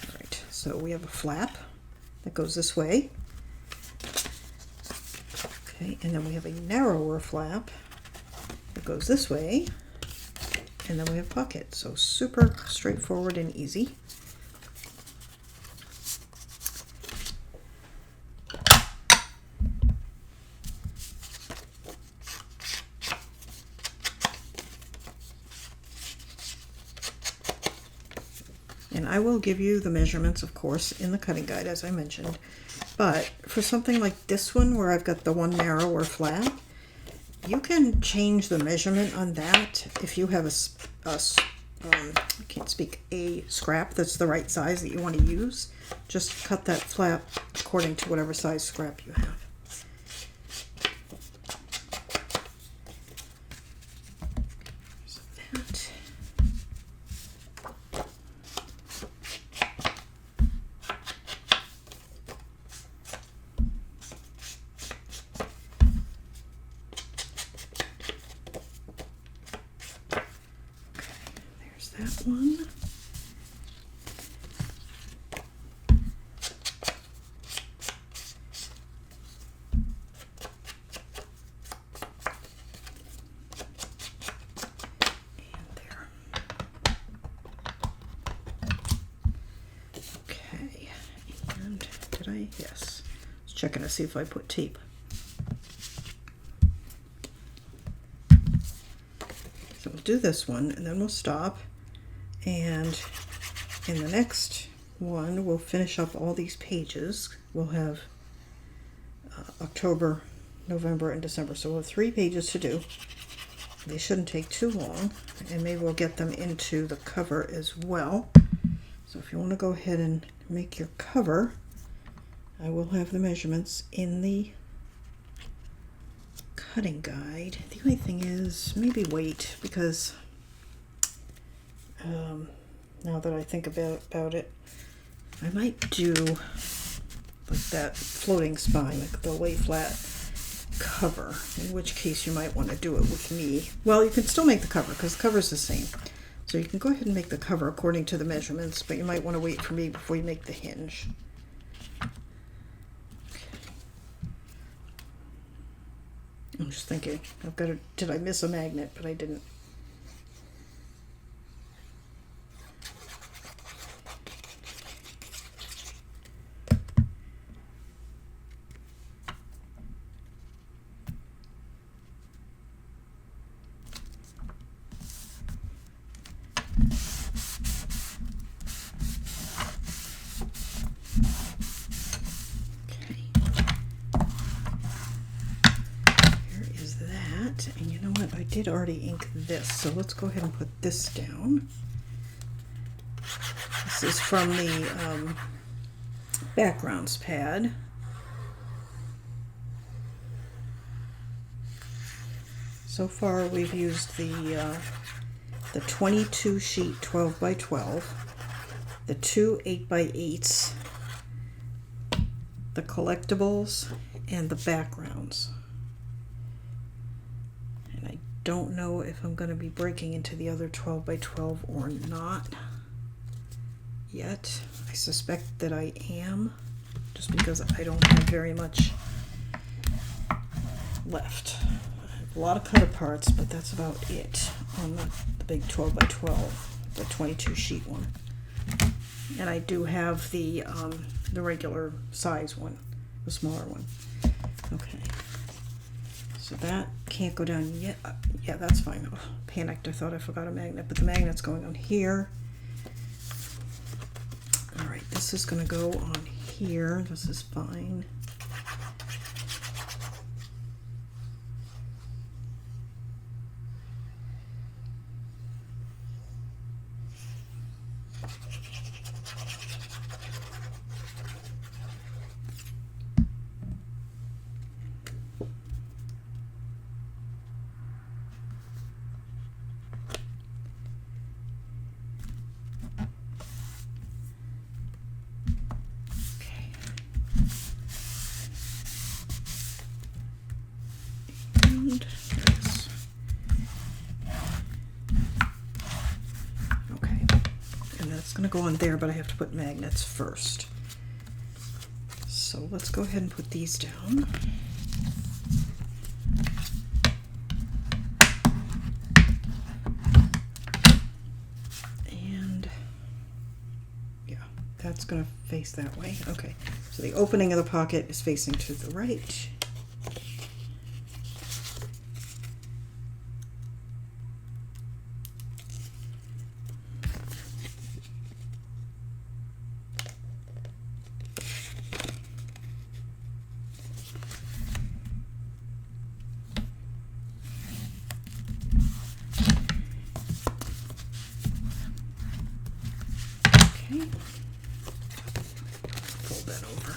All right, so we have a flap that goes this way. Okay, and then we have a narrower flap that goes this way. And then we have pocket. So super straightforward and easy. And I will give you the measurements, of course, in the cutting guide, as I mentioned. But for something like this one, where I've got the one narrower flap, you can change the measurement on that if you have I can't speak, a scrap that's the right size that you want to use. Just cut that flap according to whatever size scrap you have. So that. That one. And there. Okay. And did I? Yes. I was checking to see if I put tape. So we'll do this one and then we'll stop. And in the next one, we'll finish up all these pages. We'll have October, November, and December. So we'll have 3 pages to do. They shouldn't take too long, and maybe we'll get them into the cover as well. So if you want to go ahead and make your cover, I will have the measurements in the cutting guide. The only thing is maybe wait, because now that I think about it, I might do like that floating spine, like the lay flat cover, in which case you might want to do it with me. Well, you can still make the cover because the cover is the same. So you can go ahead and make the cover according to the measurements, but you might want to wait for me before you make the hinge. I'm just thinking, did I miss a magnet? But I didn't. And you know what, I did already ink this, so let's go ahead and put this down. This is from the backgrounds pad. So far we've used the 22 sheet 12 by 12, the 2 8 by 8s, the collectibles, and the backgrounds. Don't know if I'm going to be breaking into the other 12 by 12 or not yet. I suspect that I am, just because I don't have very much left. I have a lot of cut aparts, but that's about it on the big 12 by 12, the 22 sheet one. And I do have the regular size one, the smaller one. Okay. So that can't go down yet. Yeah, that's fine. Oh, panicked. I thought I forgot a magnet, but the magnet's going on here. All right, this is going to go on here. This is fine. Going to go on there, but I have to put magnets first. So let's go ahead and put these down. And yeah, that's going to face that way. Okay, so the opening of the pocket is facing to the right. Fold that over.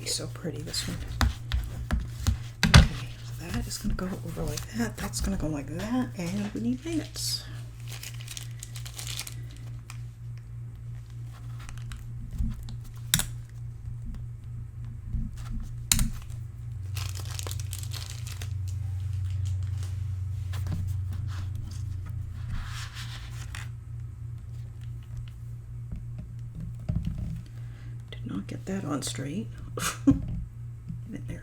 So pretty, this one. Okay, so that is going to go over like that. That's going to go like that, and we need magnets. get that on straight. Get it there.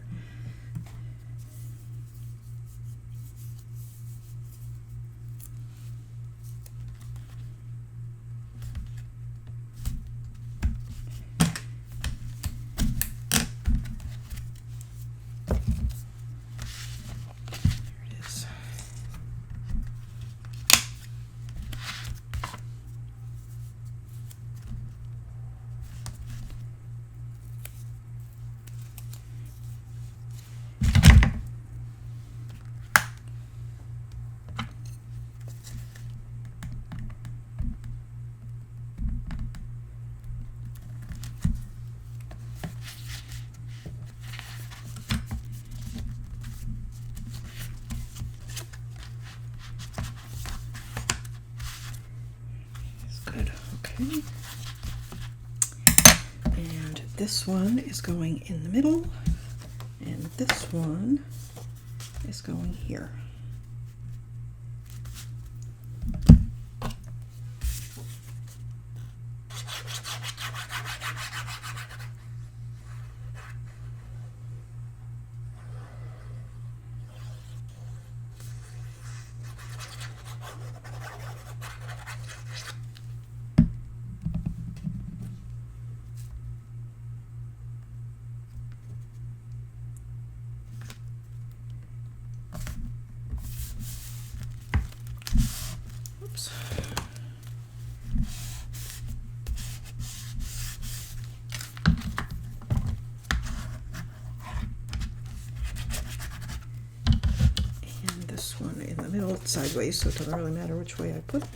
Good, okay. And this one is going in the middle, and this one is going here. Oops. And this one in the middle, it's sideways, so it doesn't really matter which way I put it.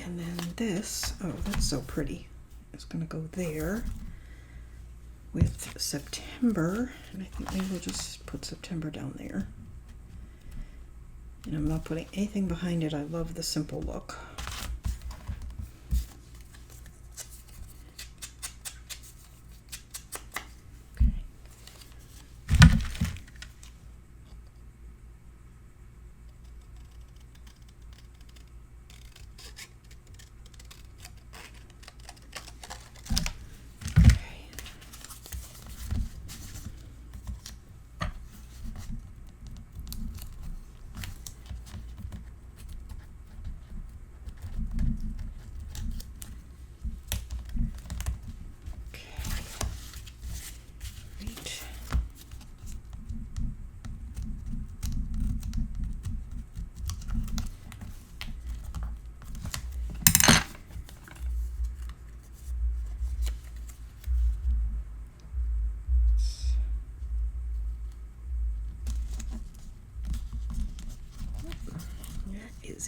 And then this, oh, that's so pretty. It's going to go there with September. And I think maybe we'll just put September down there. And I'm not putting anything behind it. I love the simple look.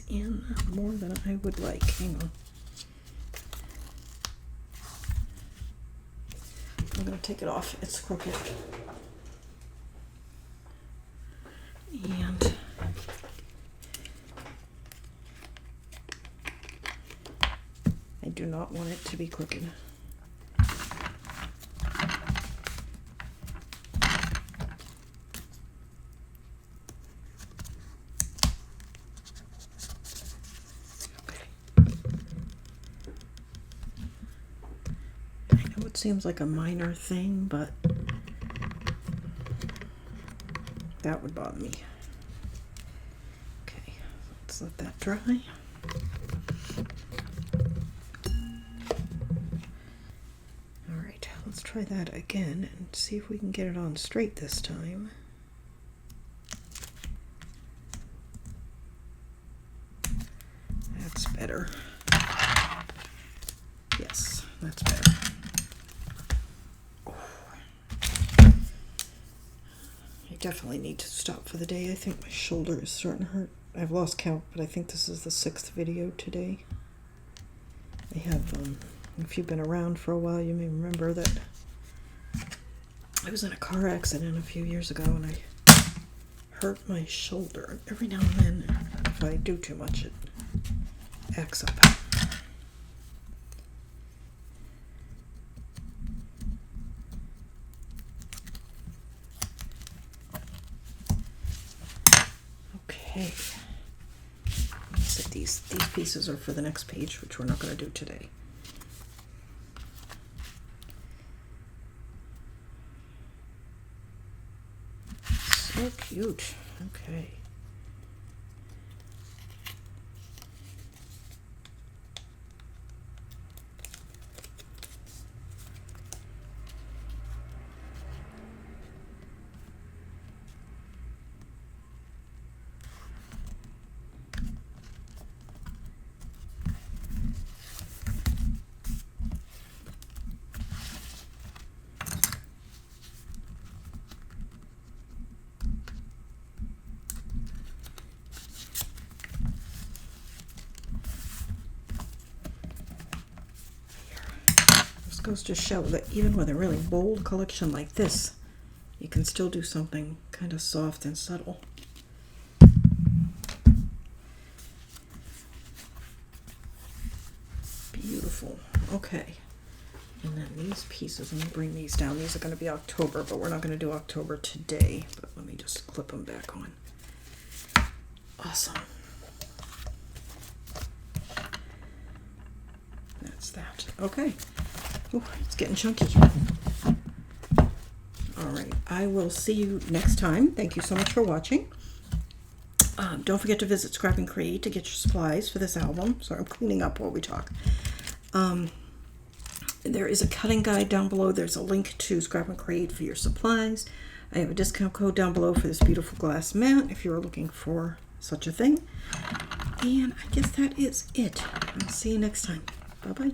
In more than I would like. Hang on. I'm going to take it off. It's crooked. And I do not want it to be crooked. Seems like a minor thing, but that would bother me. Okay, let's let that dry. All right, let's try that again and see if we can get it on straight this time. That's better. I definitely need to stop for the day. I think my shoulder is starting to hurt. I've lost count, but I think this is the 6th video today. I have, if you've been around for a while, you may remember that I was in a car accident a few years ago and I hurt my shoulder. Every now and then, if I do too much, it acts up. Okay. So these pieces are for the next page, which we're not going to do today. So cute. Okay. Goes to show that even with a really bold collection like this, you can still do something kind of soft and subtle. Beautiful. Okay. And then these pieces, let me bring these down. These are going to be October, but we're not going to do October today. But let me just clip them back on. Awesome. That's that. Okay. Oh, it's getting chunky. All right, I will see you next time. Thank you so much for watching. Don't forget to visit Scrap and Create to get your supplies for this album. Sorry, I'm cleaning up while we talk. There is a cutting guide down below. There's a link to Scrap and Create for your supplies. I have a discount code down below for this beautiful glass mat if you're looking for such a thing. And I guess that is it. I'll see you next time. Bye-bye.